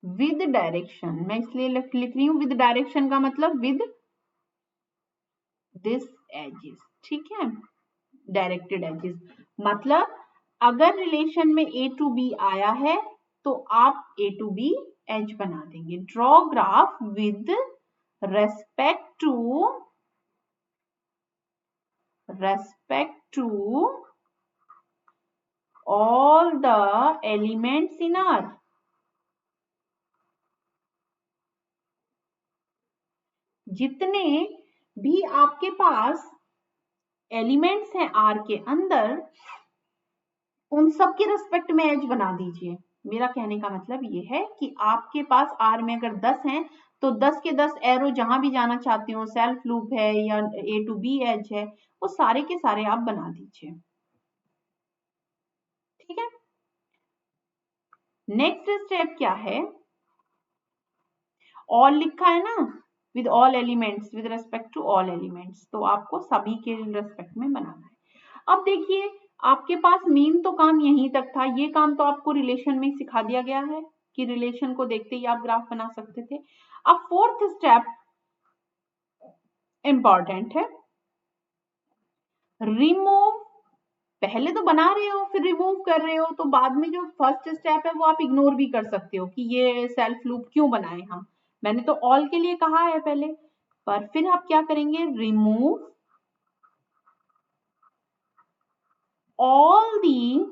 with direction, मैं इसलिए लिख रही हूं विद डायरेक्शन का मतलब विद दिस एजेस, ठीक है, डायरेक्टेड एजेस, मतलब अगर रिलेशन में ए टू बी आया है तो आप ए टू बी एज बना देंगे। Draw graph with respect to all the elements in R, जितने भी आपके पास एलिमेंट्स हैं आर के अंदर, उन सब के रिस्पेक्ट में एज बना दीजिए। मेरा कहने का मतलब ये है कि आपके पास आर में अगर 10 हैं तो 10 के 10 एरो जहां भी जाना चाहते हो, सेल्फ लूप है या ए टू बी एज है, वो सारे के सारे आप बना दीजिए, ठीक है। नेक्स्ट स्टेप क्या है, ऑल लिखा है ना, with all elements, with respect to all elements, तो आपको सभी के रेस्पेक्ट में बनाना है। अब देखिए आपके पास मेन तो काम यहीं तक था, ये काम तो आपको रिलेशन में सिखा दिया गया है कि रिलेशन को देखते ही आप ग्राफ बना सकते थे। अब फोर्थ स्टेप इंपॉर्टेंट है, रिमूव। पहले तो बना रहे हो फिर रिमूव कर रहे हो, तो बाद में जो फर्स्ट स्टेप है वो आप इग्नोर भी कर सकते हो कि ये सेल्फ लूप क्यों बनाए हम, मैंने तो ऑल के लिए कहा है पहले, पर फिर आप क्या करेंगे, remove all the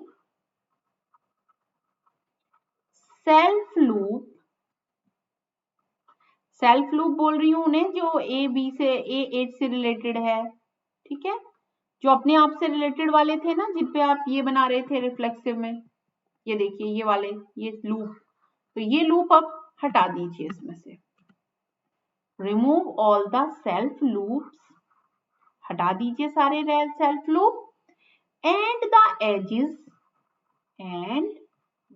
self loop, self loop बोल रही हूं उन्हें जो ए बी से ए एच से रिलेटेड है, ठीक है, जो अपने आप से रिलेटेड वाले थे ना जिन पे आप ये बना रहे थे रिफ्लेक्सिव में, ये देखिए ये वाले, ये लूप, तो ये लूप आप हटा दीजिए इसमें से, remove all the self loops, हटा दीजिए सारे self loop, and the edges, and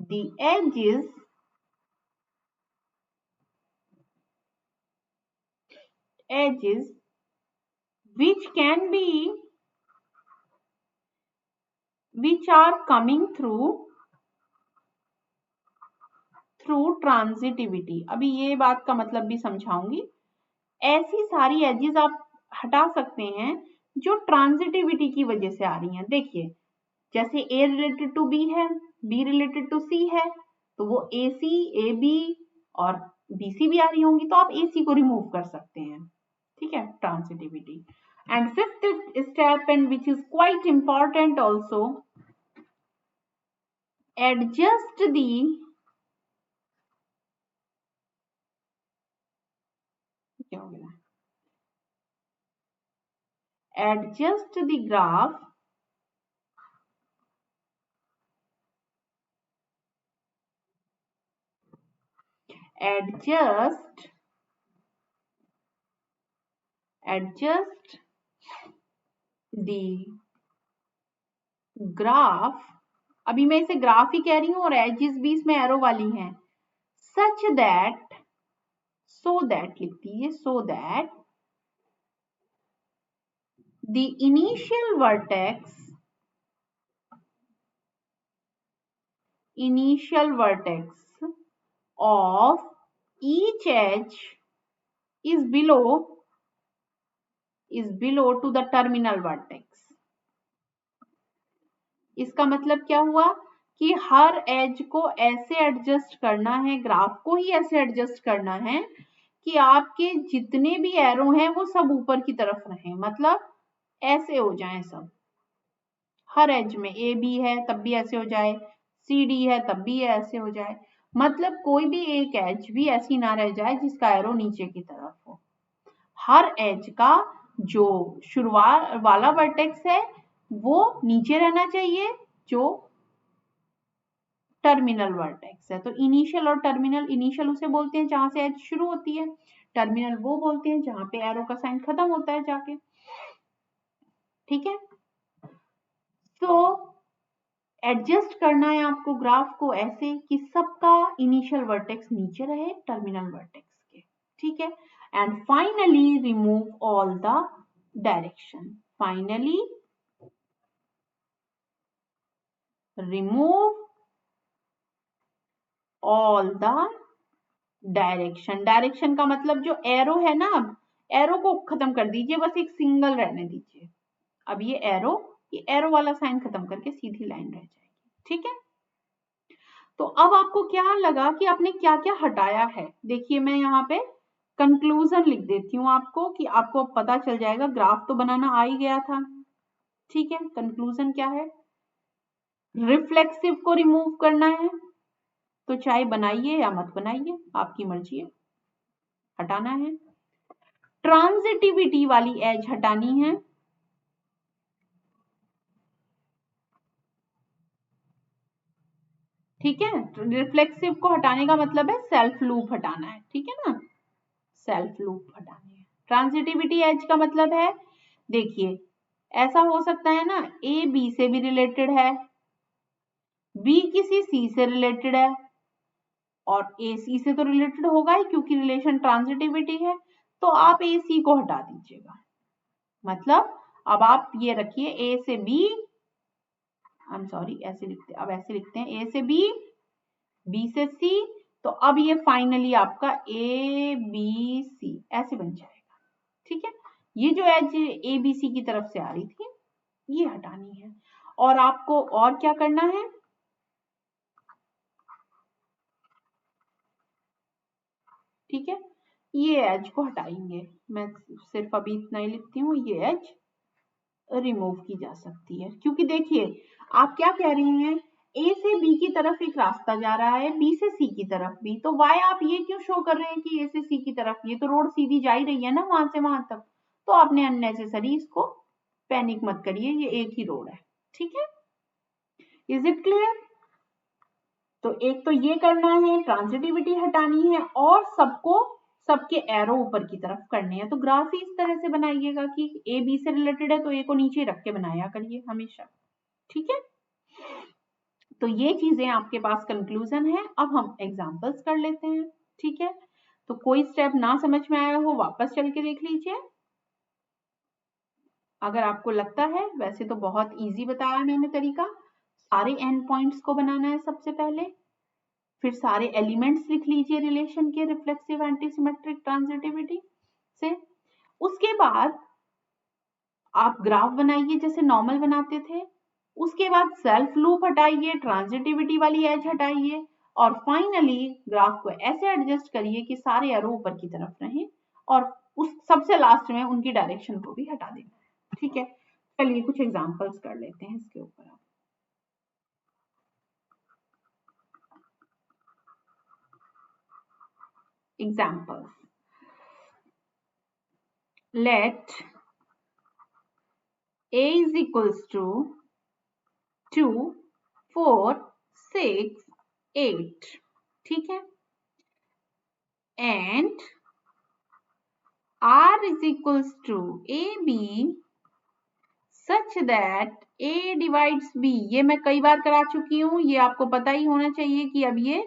the edges which can be, which are coming through transitivity. अभी ये बात का मतलब भी समझाऊंगी, ऐसी सारी एजेस आप हटा सकते हैं जो ट्रांजिटिविटी की वजह से आ रही हैं। देखिए जैसे ए रिलेटेड टू बी है, बी रिलेटेड टू सी है, तो वो ए सी, ए बी और बी सी भी आ रही होंगी, तो आप ए सी को रिमूव कर सकते हैं, ठीक है, transitivity. And fifth step and which is quite important also, adjust the, क्या हो गया, adjust the graph adjust the graph, अभी मैं इसे ग्राफ ही कह रही हूं और एजेस भी इसमें एरो वाली हैं, सच दैट, सो दैट लिख दीजिए, so that the initial vertex of each edge is below to the terminal vertex. इसका मतलब क्या हुआ कि हर एज को ऐसे एडजस्ट करना है, ग्राफ को ही ऐसे एडजस्ट करना है कि आपके जितने भी एरो हैं वो सब ऊपर की तरफ रहें, मतलब ऐसे हो जाएं सब। हर एज में ए बी है तब भी ऐसे हो जाए, सी डी है तब भी ऐसे हो जाए, मतलब कोई भी एक एज भी ऐसी ना रह जाए जिसका एरो नीचे की तरफ हो। हर एज का जो शुरुआत वाला वर्टेक्स है वो नीचे रहना चाहिए, जो टर्मिनल वर्टेक्स है। तो इनिशियल और टर्मिनल, इनिशियल उसे बोलते हैं जहां से एज शुरू होती है, टर्मिनल वो बोलते हैं जहां पे एरो का साइन खत्म होता है जाके। ठीक है, तो एडजस्ट करना है आपको ग्राफ को ऐसे कि सबका इनिशियल वर्टेक्स नीचे रहे टर्मिनल वर्टेक्स के। ठीक है, and finally remove all the direction, finally remove all the direction. Direction का मतलब जो एरो है ना, अब एरो को खत्म कर दीजिए, बस एक सिंगल रहने दीजिए। अब ये एरो वाला साइन खत्म करके सीधी लाइन रह जाएगी। ठीक है, तो अब आपको क्या लगा कि आपने क्या क्या हटाया है? देखिए मैं यहाँ पे कंक्लूजन लिख देती हूँ आपको, कि आपको पता चल जाएगा, ग्राफ तो बनाना आ ही गया था। ठीक है, कंक्लूजन क्या है? रिफ्लेक्सिव को रिमूव करना है, तो चाहे बनाइए या मत बनाइए, आपकी मर्जी है, हटाना है। ट्रांजिटिविटी वाली एज हटानी है, ठीक है। रिफ्लेक्सिव को हटाने का मतलब है सेल्फ लूप हटाना है, ठीक है ना, सेल्फ लूप हटानी है। ट्रांजिटिविटी एज का मतलब है, देखिए ऐसा हो सकता है ना, ए बी से भी रिलेटेड है, बी किसी सी से रिलेटेड है, और ए सी से तो रिलेटेड होगा ही क्योंकि रिलेशन ट्रांजिटिविटी है, तो आप ए सी को हटा दीजिएगा। मतलब अब आप ये रखिए ए से बी, आई एम सॉरी ऐसे लिखते, अब ऐसे लिखते हैं, ए से बी, बी से सी, तो अब ये फाइनली आपका ए बी सी ऐसे बन जाएगा। ठीक है, ये जो एज ए बी सी की तरफ से आ रही थी ये हटानी है। और आपको और क्या करना है, ठीक है, ये एज को हटाएंगे। मैं सिर्फ अभी इतना ही लिखती हूँ, ये एज रिमूव की जा सकती है, क्योंकि देखिए आप क्या कह रही हैं, ए से बी की तरफ एक रास्ता जा रहा है, बी से सी की तरफ भी, तो वाई आप ये क्यों शो कर रहे हैं कि ए से सी की तरफ, ये तो रोड सीधी जा ही रही है ना वहां से वहां तक, तो आपने अननेसेसरी इसको, पैनिक मत करिए, ये एक ही रोड है। ठीक है, इज इट क्लियर? तो एक तो ये करना है, ट्रांजिटिविटी हटानी है, और सबके एरो ऊपर की तरफ करने हैं। तो ग्राफ ही इस तरह से बनाइएगा कि ए बी से रिलेटेड है तो ए को नीचे रख के बनाया करिए हमेशा। ठीक है, तो ये चीजें आपके पास कंक्लूजन है। अब हम एग्जांपल्स कर लेते हैं। ठीक है, तो कोई स्टेप ना समझ में आया हो वापस चल के देख लीजिए, अगर आपको लगता है। वैसे तो बहुत इजी बताया मैंने तरीका, सारे एंड पॉइंट्स को बनाना है सबसे पहले, फिर सारे एलिमेंट्स लिख लीजिए रिलेशन के, रिफ्लेक्सिव, एंटीसिमेट्रिक, ट्रांजिटिविटी से। उसके बाद आप ग्राफ बनाइए जैसे नॉर्मल बनाते थे, उसके बाद सेल्फ लूप हटाइए, ट्रांजिटिविटी वाली एज हटाइए, और फाइनली ग्राफ को ऐसे एडजस्ट करिए कि सारे एरो ऊपर की तरफ रहें, और उस सबसे लास्ट में उनकी डायरेक्शन को भी हटा देना है। ठीक है, चलिए कुछ एग्जांपल्स कर लेते हैं इसके ऊपर। Examples, let a is equals to 2, 4, 6, 8, ठीक है, and r is equals to ab such that a divides b, ये मैं कई बार करा चुकी हूं, ये आपको पता ही होना चाहिए कि अब ये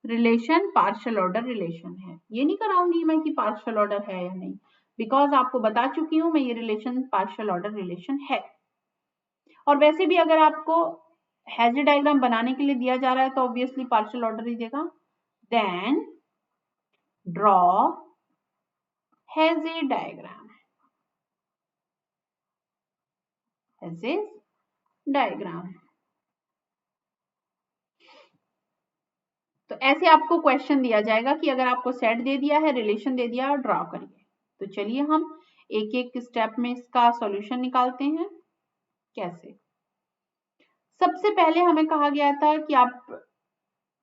रिलेशन पार्शियल ऑर्डर रिलेशन है। ये नहीं कराऊंगी मैं कि पार्शियल ऑर्डर है या नहीं, बिकॉज आपको बता चुकी हूं मैं ये रिलेशन पार्शियल ऑर्डर रिलेशन है। और वैसे भी अगर आपको हैज़ डायग्राम बनाने के लिए दिया जा रहा है तो ऑब्वियसली पार्शियल ऑर्डर ही देगा। Then draw Hasse diagram, Hasse diagram. तो ऐसे आपको क्वेश्चन दिया जाएगा कि अगर आपको सेट दे दिया है, रिलेशन दे दिया है, ड्रॉ करिए। तो चलिए हम एक एक स्टेप में इसका सॉल्यूशन निकालते हैं। कैसे? सबसे पहले हमें कहा गया था कि आप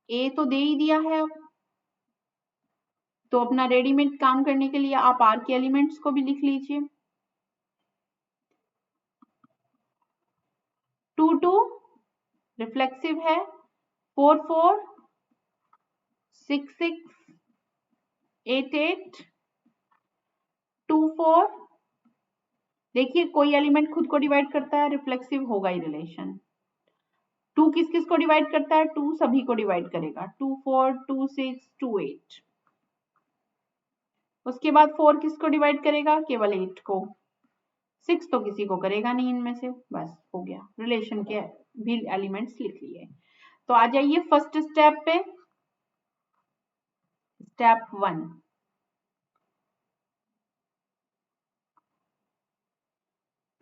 ए तो दे ही दिया है, तो अपना रेडीमेड काम करने के लिए आप आर के एलिमेंट्स को भी लिख लीजिए। 2 2 रिफ्लेक्सिव है, 4 4 6 6 8 8 2 4। देखिए कोई एलिमेंट खुद को डिवाइड करता है, रिफ्लेक्सिव होगा ही रिलेशन। 2 किस किस को डिवाइड करता है? 2 सभी को डिवाइड करेगा, 2 4 2 6 2 8। उसके बाद 4 किसको डिवाइड करेगा? केवल 8 को। 6 तो किसी को करेगा नहीं इनमें से। बस हो गया, रिलेशन के भी एलिमेंट्स लिख लिए। तो आ जाइए फर्स्ट स्टेप पे। Step 1,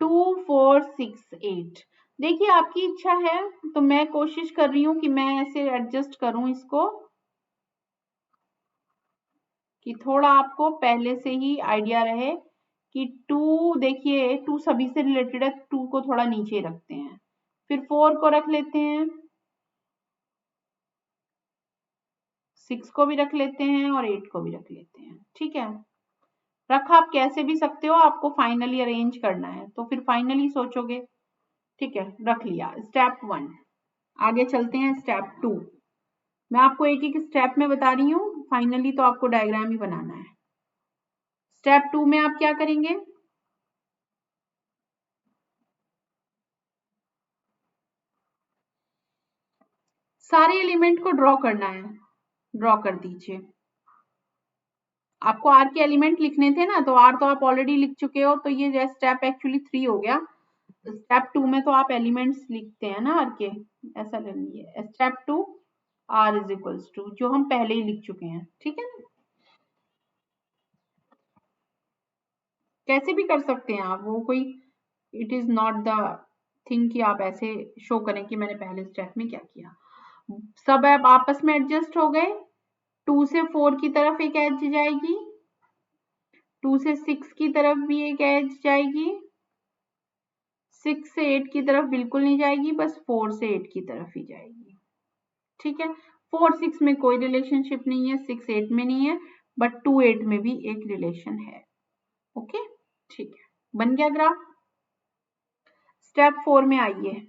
two 4 6 8। देखिए आपकी इच्छा है तो मैं कोशिश कर रही हूं कि मैं ऐसे एडजस्ट करूं इसको कि थोड़ा आपको पहले से ही आइडिया रहे कि 2, देखिए 2 सभी से रिलेटेड है, 2 को थोड़ा नीचे रखते हैं, फिर 4 को रख लेते हैं, 6 को भी रख लेते हैं और 8 को भी रख लेते हैं। ठीक है, रखा आप कैसे भी सकते हो, आपको फाइनली अरेंज करना है तो फिर फाइनली सोचोगे। ठीक है, रख लिया स्टेप 1। आगे चलते हैं स्टेप 2। मैं आपको एक एक स्टेप में बता रही हूँ, फाइनली तो आपको डायग्राम ही बनाना है। स्टेप 2 में आप क्या करेंगे? सारे एलिमेंट को ड्रॉ करना है। ड्रॉ कर दीजिए। आपको आर के एलिमेंट लिखने थे ना, तो आर तो आप ऑलरेडी लिख चुके हो, तो ये स्टेप एक्चुअली 3 हो गया। स्टेप 2 में तो आप एलिमेंट्स लिखते हैं ना आर के, ऐसा ले लीजिए। Step 2 R is equals to, जो हम पहले ही लिख चुके हैं। ठीक है ना, कैसे भी कर सकते हैं आप, वो कोई it is not the thing कि आप ऐसे शो करें कि मैंने पहले स्टेप में क्या किया। सब अब आपस में एडजस्ट हो गए। 2 से 4 की तरफ एक एज जाएगी, 2 से 6 की तरफ भी एक एज जाएगी, 6 से 8 की तरफ बिल्कुल नहीं जाएगी, बस 4 से 8 की तरफ ही जाएगी। ठीक है, 4 6 में कोई रिलेशनशिप नहीं है, 6 8 में नहीं है, बट 2 8 में भी एक रिलेशन है। ओके, ठीक है, बन गया ग्राफ। स्टेप 4 में आइए,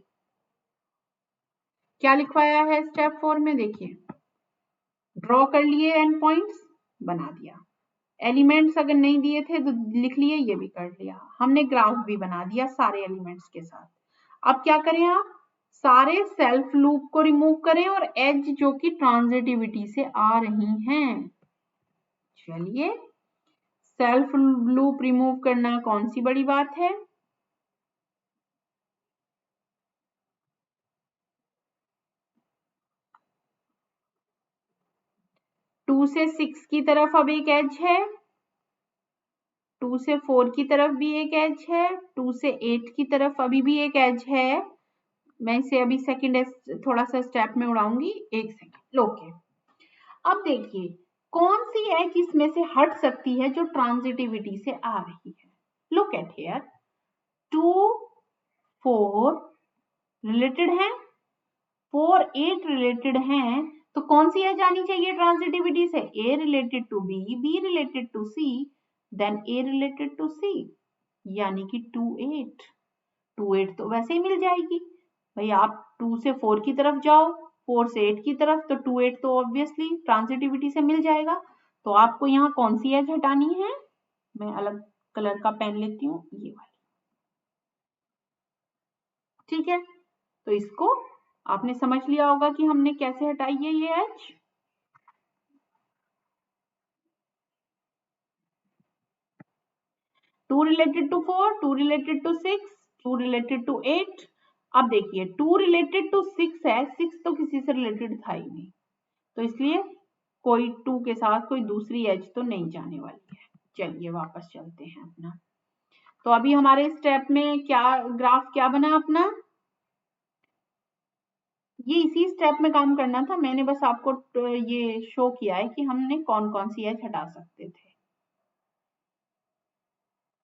क्या लिखवाया है स्टेप 4 में? देखिए, ड्रॉ कर लिए एंड पॉइंट्स, बना दिया। एलिमेंट्स अगर नहीं दिए थे तो लिख लिए, ये भी कर लिया हमने। ग्राफ भी बना दिया सारे एलिमेंट्स के साथ। अब क्या करें? आप सारे सेल्फ लूप को रिमूव करें और एज जो कि ट्रांजिटिविटी से आ रही हैं। चलिए, सेल्फ लूप रिमूव करना कौन सी बड़ी बात है? टू से 6 की तरफ अब एक एज है, 2 से 4 की तरफ भी एक एज है, 2 से 8 की तरफ अभी भी एक एज है। मैं इसे अभी सेकंड थोड़ा सा स्टेप में उड़ाऊंगी, एक सेकंड। ओके, अब देखिए कौन सी एज इसमें से हट सकती है जो ट्रांजिटिविटी से आ रही है। लुक एट हियर, 2 4 रिलेटेड है, 4 8 रिलेटेड हैं, तो कौन सी एज आनी चाहिए ट्रांजिटिविटी से? A related to b, b related to c, then a related to c, यानी कि 2 8। 2 8 तो वैसे ही मिल जाएगी भाई। आप 2 से 4 की तरफ जाओ, 4 से 8 की तरफ, तो 2 8 तो ऑब्वियसली ट्रांजिटिविटी से मिल जाएगा। तो आपको यहाँ कौन सी एज हटानी है? मैं अलग कलर का पेन लेती हूँ, ये वाली। ठीक है, तो इसको आपने समझ लिया होगा कि हमने कैसे हटाई है ये edge. 2 related to 4, 2 related to 6, 2 related to 8। अब देखिए 2 रिलेटेड टू 6 है, 6 तो किसी से रिलेटेड था ही नहीं, तो इसलिए कोई 2 के साथ कोई दूसरी एज तो नहीं जाने वाली है। चलिए वापस चलते हैं अपना। तो अभी हमारे स्टेप में क्या ग्राफ क्या बना अपना, ये इसी स्टेप में काम करना था। मैंने बस आपको ये शो किया है कि हमने कौन कौन सी एज हटा सकते थे।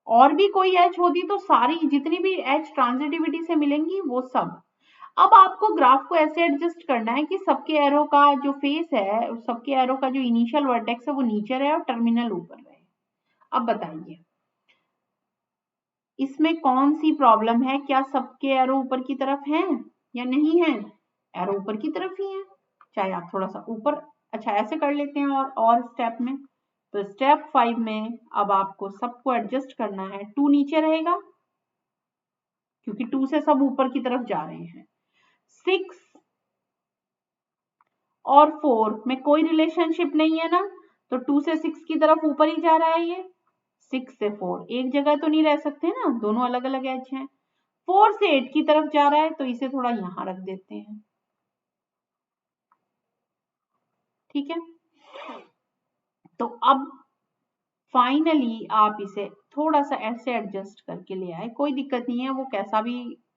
और भी कोई एज होती तो सारी जितनी भी एज ट्रांजिटिविटी से मिलेंगी वो सब। अब आपको ग्राफ को ऐसे एडजस्ट करना है कि सबके एरो का जो फेस है, सबके एरो का जो इनिशियल वर्टेक्स है वो नीचे रहे और टर्मिनल ऊपर रहे। अब बताइए इसमें कौन सी प्रॉब्लम है, क्या सबके एरो ऊपर की तरफ हैं या नहीं है? एरो ऊपर की तरफ ही है, चाहे आप थोड़ा सा ऊपर, अच्छा ऐसे कर लेते हैं और स्टेप में। तो स्टेप 5 में अब आपको सबको एडजस्ट करना है। 2 नीचे रहेगा क्योंकि 2 से सब ऊपर की तरफ जा रहे हैं। 6 और 4 में कोई रिलेशनशिप नहीं है ना, तो 2 से 6 की तरफ ऊपर ही जा रहा है ये। 6 से 4 एक जगह तो नहीं रह सकते ना, दोनों अलग अलग एज हैं। 4 से 8 की तरफ जा रहा है तो इसे थोड़ा यहां रख देते हैं, ठीक है। तो अब फाइनली आप इसे थोड़ा सा ऐसे एडजस्ट करके ले आए, कोई दिक्कत नहीं है, वो कैसा भी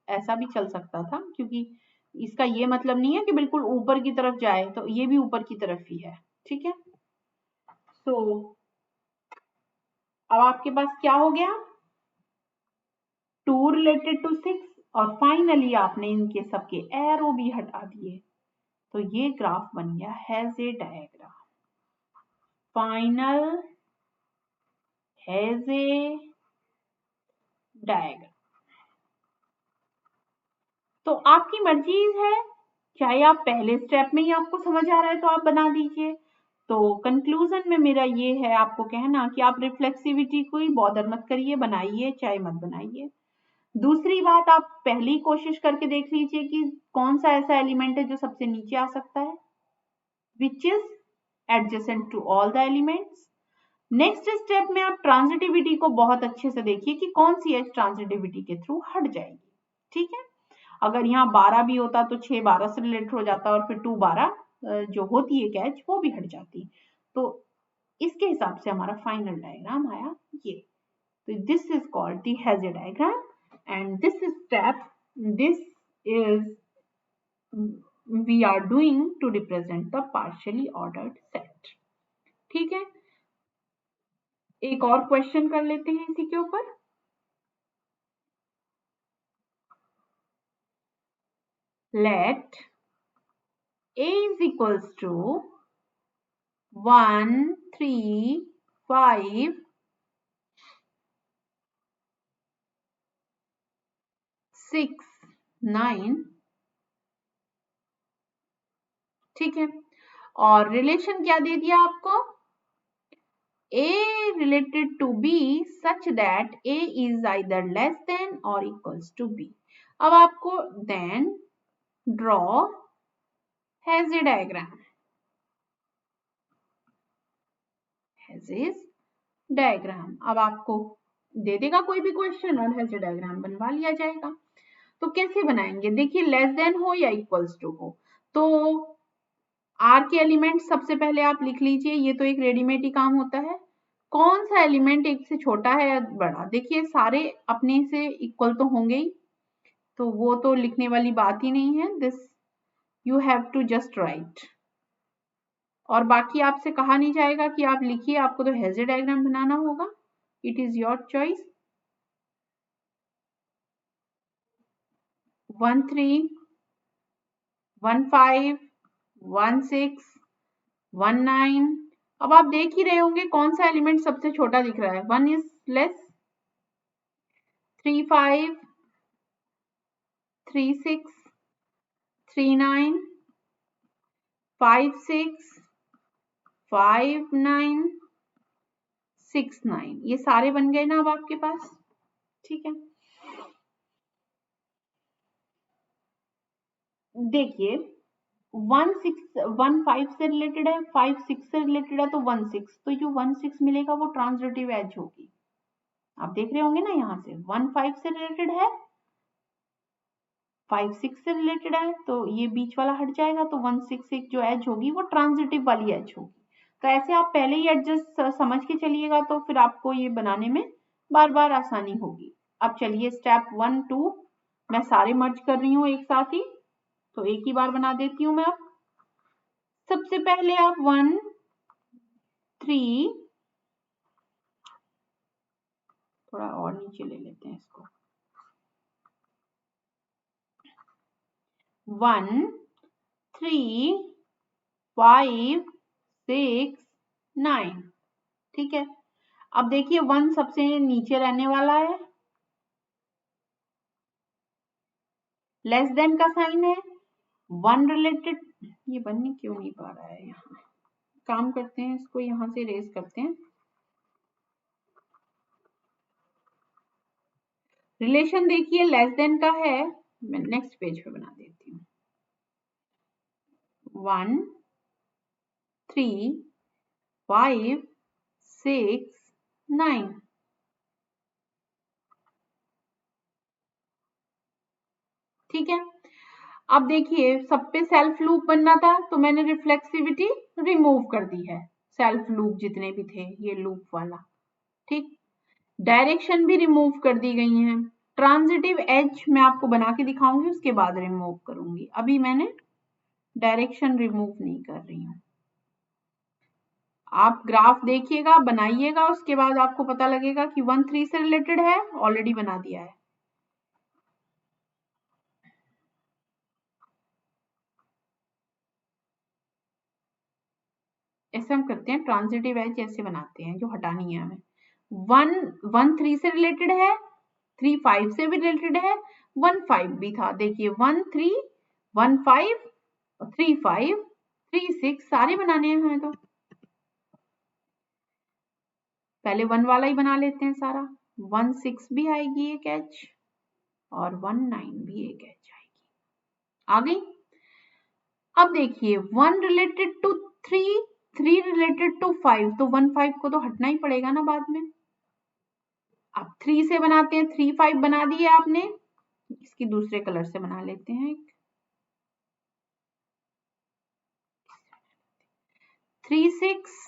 ऐसा भी चल सकता था, क्योंकि इसका ये मतलब नहीं है कि बिल्कुल ऊपर की तरफ जाए, तो ये भी ऊपर की तरफ ही है, ठीक है। तो अब आपके पास क्या हो गया, 2 रिलेटेड टू 6 और फाइनली आपने इनके सबके एरो भी हटा दिए, तो ये ग्राफ बन गया has a diagram. Final has a diagram. तो आपकी मर्जी है, चाहे आप पहले स्टेप में ही आपको समझ आ रहा है तो आप बना दीजिए। तो कंक्लूजन में मेरा ये है आपको कहना कि आप रिफ्लेक्सिविटी को ही बॉदर मत करिए, बनाइए चाहे मत बनाइए। दूसरी बात, आप पहली कोशिश करके देख लीजिए कि कौन सा ऐसा एलिमेंट है जो सबसे नीचे आ सकता है, which is adjacent to all the elements. Next step में आप ट्रांजिटिविटी को बहुत अच्छे से देखिए कि कौन सी एज ट्रांजिटिविटी के थ्रू हट जाएगी, ठीक है। अगर यहाँ 12 भी होता तो 6 12 से रिलेट हो जाता और फिर 2 12 जो होती है कैच वो भी हट जाती। तो इसके हिसाब से हमारा फाइनल डायग्राम आया ये। तो this is called the Hasse diagram and this step this is we are doing to represent the partially ordered set, ठीक है। एक और क्वेश्चन कर लेते हैं इसी के ऊपर। Let a is equals to 1 3 5 6 9, ठीक है। और रिलेशन क्या दे दिया आपको, a related to b such that a is either less than or equals to b। अब आपको then draw Hazy diagram, Hazy diagram. अब आपको दे देगा कोई भी क्वेश्चन और Hazy डायग्राम बनवा लिया जाएगा। तो कैसे बनाएंगे, देखिए लेस देन हो या इक्वल्स टू हो, तो आर के एलिमेंट सबसे पहले आप लिख लीजिए, ये तो एक रेडीमेड ही काम होता है। कौन सा एलिमेंट एक से छोटा है या बड़ा, देखिए सारे अपने से इक्वल तो होंगे ही, तो वो तो लिखने वाली बात ही नहीं है, this you have to just write. और बाकी आपसे कहा नहीं जाएगा कि आप लिखिए, आपको तो हेज़र डायग्राम बनाना होगा, इट इज योर चॉइस। 1 3 1 5 1 6 1 9। अब आप देख ही रहे होंगे कौन सा एलिमेंट सबसे छोटा दिख रहा है, 1 इज लेस, 3 5 3 6 3 9 5 6 5 9 6 9, ये सारे बन गए ना अब आपके पास, ठीक है। देखिए 1 6 1 5 से रिलेटेड है, 5 6 से रिलेटेड है, तो 1 6, तो जो 1 6 मिलेगा वो ट्रांजिटिव एज होगी, आप देख रहे होंगे ना, यहाँ से 1 5 से रिलेटेड है, 5 6 से रिलेटेड है, तो ये बीच वाला हट जाएगा, तो 1 6 एक जो एज होगी वो ट्रांजिटिव वाली एज होगी। तो ऐसे आप पहले ही एडजस्ट समझ के चलिएगा, तो फिर आपको ये बनाने में बार बार आसानी होगी। अब चलिए स्टेप 1 2 मैं सारे मर्ज कर रही हूँ एक साथ ही, तो एक ही बार बना देती हूँ मैं। अब सबसे पहले आप 1 3, थोड़ा और नीचे ले लेते हैं इसको, 1 3 5 6 9, ठीक है। अब देखिए 1 सबसे नीचे रहने वाला है, लेस देन का साइन है, 1 रिलेटेड, ये बनने क्यों नहीं पा रहा है, यहाँ काम करते हैं, इसको यहाँ से रेज करते हैं। रिलेशन देखिए लेस देन का है, मैं नेक्स्ट पेज पे बना देती हूँ। 1 3 5 6 9, ठीक है। अब देखिए सब पे सेल्फ लूप बनना था, तो मैंने रिफ्लेक्सिविटी रिमूव कर दी है, सेल्फ लूप जितने भी थे ये लूप वाला, ठीक। डायरेक्शन भी रिमूव कर दी गई है, ट्रांजिटिव एज मैं आपको बना के दिखाऊंगी, उसके बाद रिमूव करूंगी, अभी मैंने डायरेक्शन रिमूव नहीं कर रही हूँ। आप ग्राफ देखिएगा, बनाइएगा, उसके बाद आपको पता लगेगा कि 1 3 से रिलेटेड है, ऑलरेडी बना दिया है। ऐसे हम करते हैं, ट्रांजिटिव एज ऐसे बनाते हैं, जो हटानी है हमें। 1 3 से रिलेटेड है, 3 5 से भी रिलेटेड है, 1 5 भी था, देखिए 1 3 1 5 3 5 3 6 सारे बनाने हैं हमें, तो पहले 1 वाला ही बना लेते हैं सारा। 1 6 भी आएगी एक एच, और 1 9 भी एक एच आएगी, आ गई। अब देखिए 1 रिलेटेड टू 3 3 रिलेटेड टू 5, तो 1 5 को तो हटना ही पड़ेगा ना बाद में। अब 3 से बनाते हैं, 3 5 बना दिए आपने, इसकी दूसरे कलर से बना लेते हैं, 3 6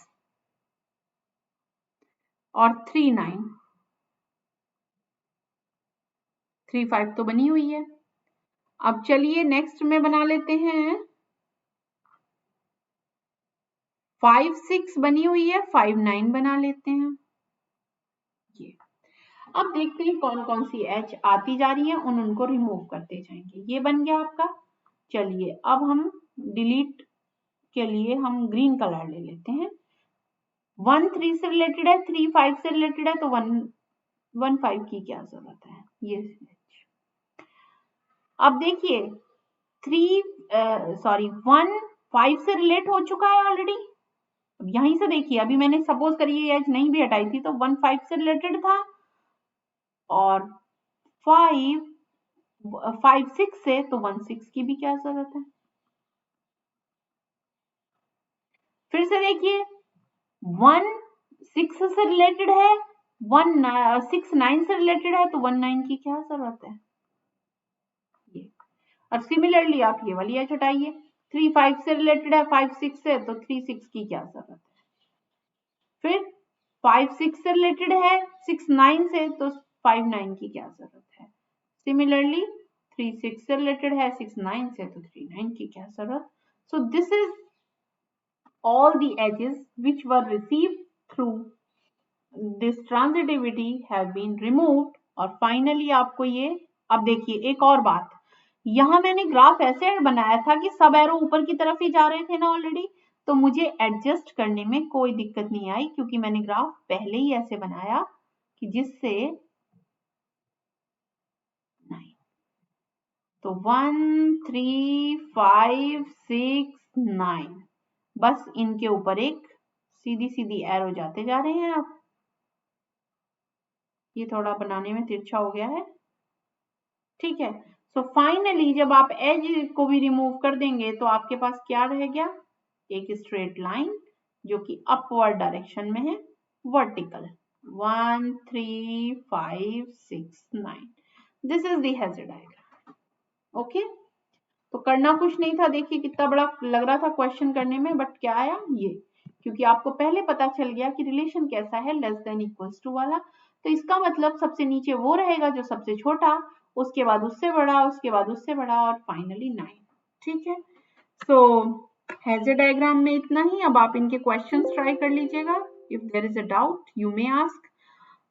और 3 9, 3 5 तो बनी हुई है। अब चलिए नेक्स्ट में बना लेते हैं, 5 6 बनी हुई है, 5 9 बना लेते हैं ये। अब देखते हैं कौन कौन सी एच आती जा रही है, उनको रिमूव करते जाएंगे। ये बन गया आपका। चलिए अब हम डिलीट के लिए हम ग्रीन कलर ले लेते हैं। 1 3 से रिलेटेड है, 3 5 से रिलेटेड है, तो 1 5 की क्या जरूरत है, ये। अब देखिए 1 5 से रिलेट हो चुका है ऑलरेडी। अब यहीं से देखिए, अभी मैंने सपोज करिए एज नहीं भी हटाई थी, तो 1 5 से रिलेटेड था, और 5 6 से, तो 1 6 की भी क्या जरूरत है। फिर से देखिए 1 6 से रिलेटेड है, 1 6 9 से रिलेटेड है, तो 1 9 की क्या जरूरत है ये। और सिमिलरली आप ये वाली एच हटाइए, 3 5 से रिलेटेड है, 5 6 से, तो 3 6 की क्या जरूरत है। फिर 5 6 से रिलेटेड है, 6 9 से, तो 5 9 की क्या जरूरत है। सिमिलरली 3 6 से रिलेटेड है, 6 9 से, तो 3 9 की क्या जरूरत। So this is all the edges which were received through this transitivity have been removed, और finally आपको ये। अब देखिए एक और बात, यहां मैंने ग्राफ ऐसे बनाया था कि सब एरो ऊपर की तरफ ही जा रहे थे ना ऑलरेडी, तो मुझे एडजस्ट करने में कोई दिक्कत नहीं आई, क्योंकि मैंने ग्राफ पहले ही ऐसे बनाया कि जिससे नहीं, तो 1 3 5 6 9, बस इनके ऊपर एक सीधी सीधी एरो जाते जा रहे हैं। आप ये थोड़ा बनाने में तिरछा हो गया है, ठीक है। सो फाइनली जब आप एज को भी रिमूव कर देंगे, तो आपके पास क्या रह गया, एक स्ट्रेट लाइन जो कि अपवर्ड डायरेक्शन में है, वर्टिकल, 1 3 5 6 9 दिस इज द हेजर डायग्राम। ओके, तो करना कुछ नहीं था, देखिए कितना बड़ा लग रहा था क्वेश्चन करने में, बट क्या आया ये, क्योंकि आपको पहले पता चल गया कि रिलेशन कैसा है, लेस देन इक्वल्स टू वाला। तो इसका मतलब सबसे नीचे वो रहेगा जो सबसे छोटा, उसके बाद उससे बड़ा, उसके बाद उससे बड़ा, और फाइनली 9। ठीक है, सो हेजर डायग्राम में इतना ही। अब आप इनके क्वेश्चंस ट्राई कर लीजिएगा। If there is a doubt you may ask.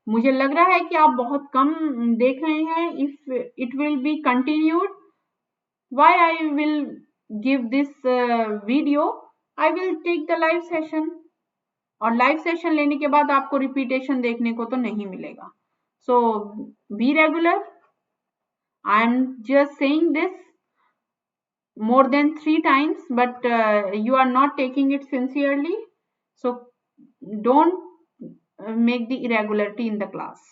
मुझे लग रहा है कि आप बहुत कम देख रहे हैं। If it will be continued, why I will give this video, I will take the live session, और लाइव सेशन लेने के बाद आपको रिपीटेशन देखने को तो नहीं मिलेगा। So be regular. I am just saying this more than 3 times, but you are not taking it sincerely, so don't make the irregularity in the class.